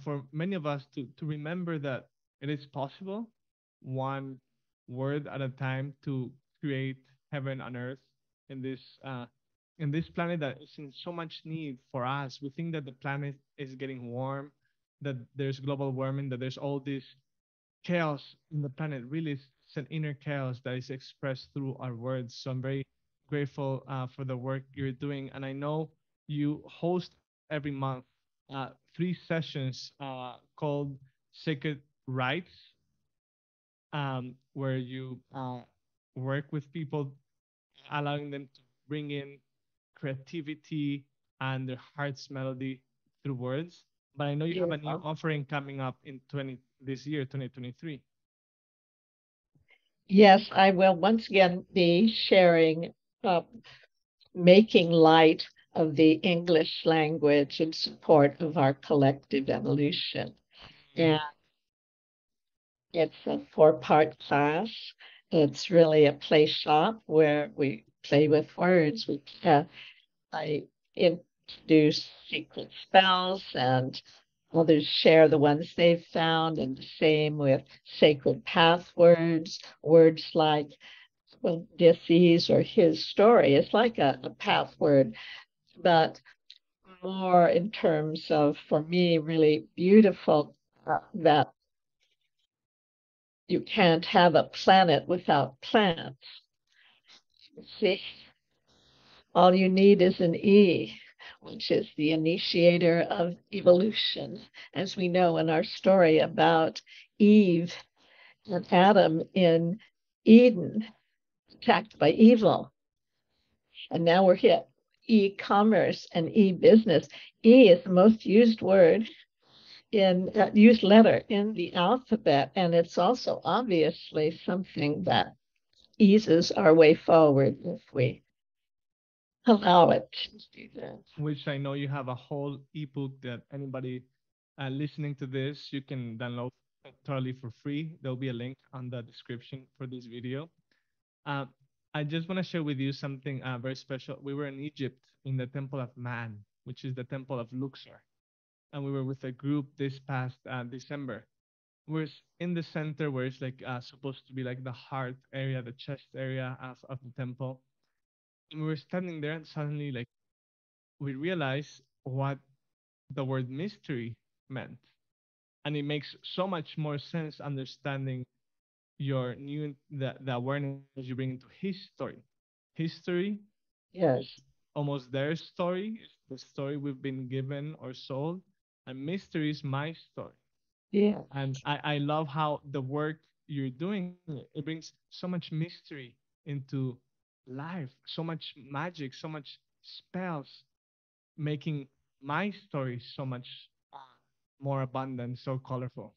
for many of us to remember that it is possible, one word at a time, to create heaven on earth in this planet that is in so much need for us. We think that the planet is getting warm, that there's global warming, that there's all this chaos in the planet. Really, it's an inner chaos that is expressed through our words. So I'm very grateful for the work you're doing, and I know you host every month 3 sessions called Sacred Rites, where you work with people, allowing them to bring in creativity and their heart's melody through words. But I know you have a new Beautiful. offering coming up in 20 this year, 2023. Yes, I will once again be sharing uh, making light of the English language in support of our collective evolution. And it's a 4-part class. It's really a play shop where we play with words. I introduce secret spells, and others share the ones they've found, and the same with sacred passwords, words like, well, disease or his story. It's like a password, but more in terms of, for me, really beautiful, that you can't have a planet without plants. See, all you need is an E, which is the initiator of evolution, as we know in our story about Eve and Adam in Eden, attacked by evil. And now we're hit e-commerce and e-business. E is the most used word used letter in the alphabet, and it's also obviously something that eases our way forward if we allow it to do that. Which I know you have a whole ebook that anybody listening to this, you can download totally for free. There'll be a link on the description for this video. Uh, I just want to share with you something very special. We were in Egypt in the Temple of Man, which is the Temple of Luxor, and we were with a group this past December. We're in the center where it's like supposed to be like the heart area, the chest area of the temple. And we were standing there, and suddenly, like, we realized what the word mystery meant. And it makes so much more sense understanding the awareness you bring into his story. History is Yes, almost their story, it's the story we've been given or sold, and mystery is my story. yes. And I love how the work you're doing, it brings so much mystery into life, so much magic, so much spells, making my story so much uh, more abundant, so colorful.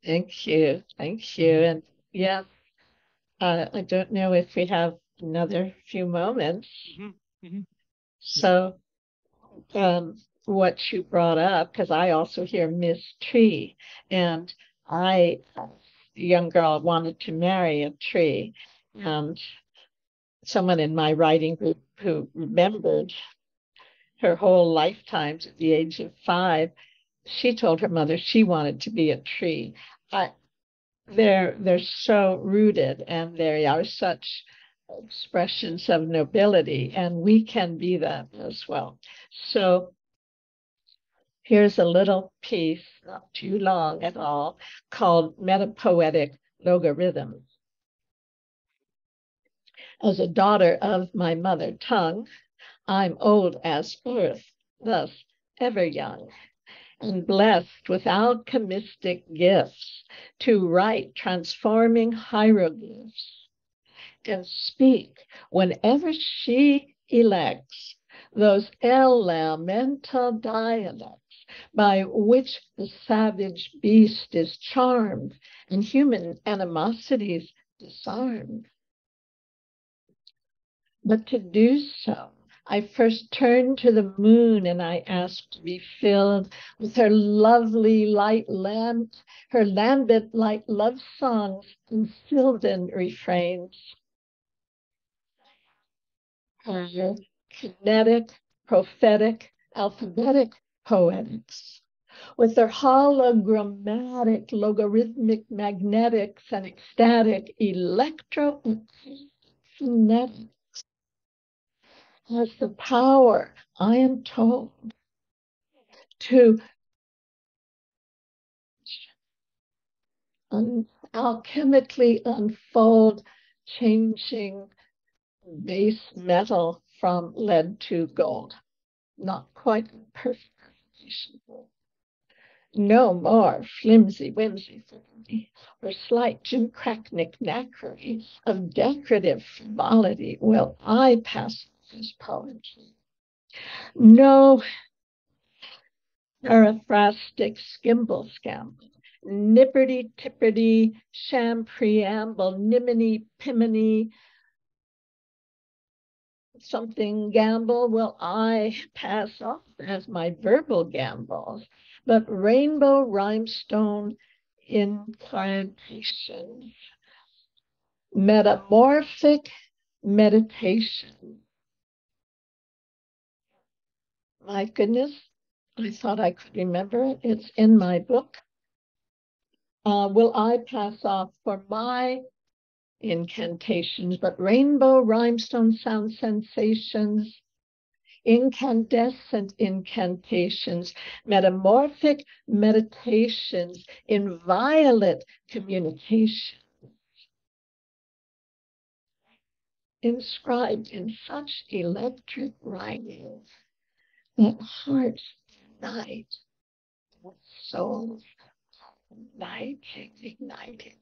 Thank you. Thank you. Mhm. And yeah, I don't know if we have another few moments. Mhm. Mhm. Yeah. So, what you brought up, because I also hear Miss Tree, and a young girl, wanted to marry a tree, and someone in my writing group who remembered her whole lifetimes at the age of 5, she told her mother she wanted to be a tree. I, they're so rooted, and they are such expressions of nobility, and we can be that as well. So here's a little piece, not too long at all, called Metapoetic Logarithm. As a daughter of my mother tongue, I'm old as earth, thus ever young, and blessed with alchemistic gifts to write transforming hieroglyphs and speak whenever she elects those elemental dialects by which the savage beast is charmed and human animosities disarmed. But to do so, I first turned to the moon and I asked to be filled with her lovely light lamp, her lambent light love songs and sylvan refrains, her kinetic, prophetic, alphabetic poetics, with their hologrammatic, logarithmic, magnetics, and ecstatic electrophonetics, has the power, I am told, to alchemically unfold, changing base metal from lead to gold. Not quite perfect. No more flimsy whimsy for me, or slight gimcrack knacknery of decorative frivolity will I pass as poetry. No paraphrastic skimble scamble, nipperty tipperty, sham preamble, niminy piminy, something gamble will I pass off as my verbal gambles, but rainbow rhymestone incantation, metamorphic meditation. My goodness, I thought I could remember it. It's in my book. Will I pass off for my incantations, but rainbow rhymestone sound sensations, incandescent incantations, metamorphic meditations, inviolate communication, inscribed in such electric writing that hearts unite, souls ignited.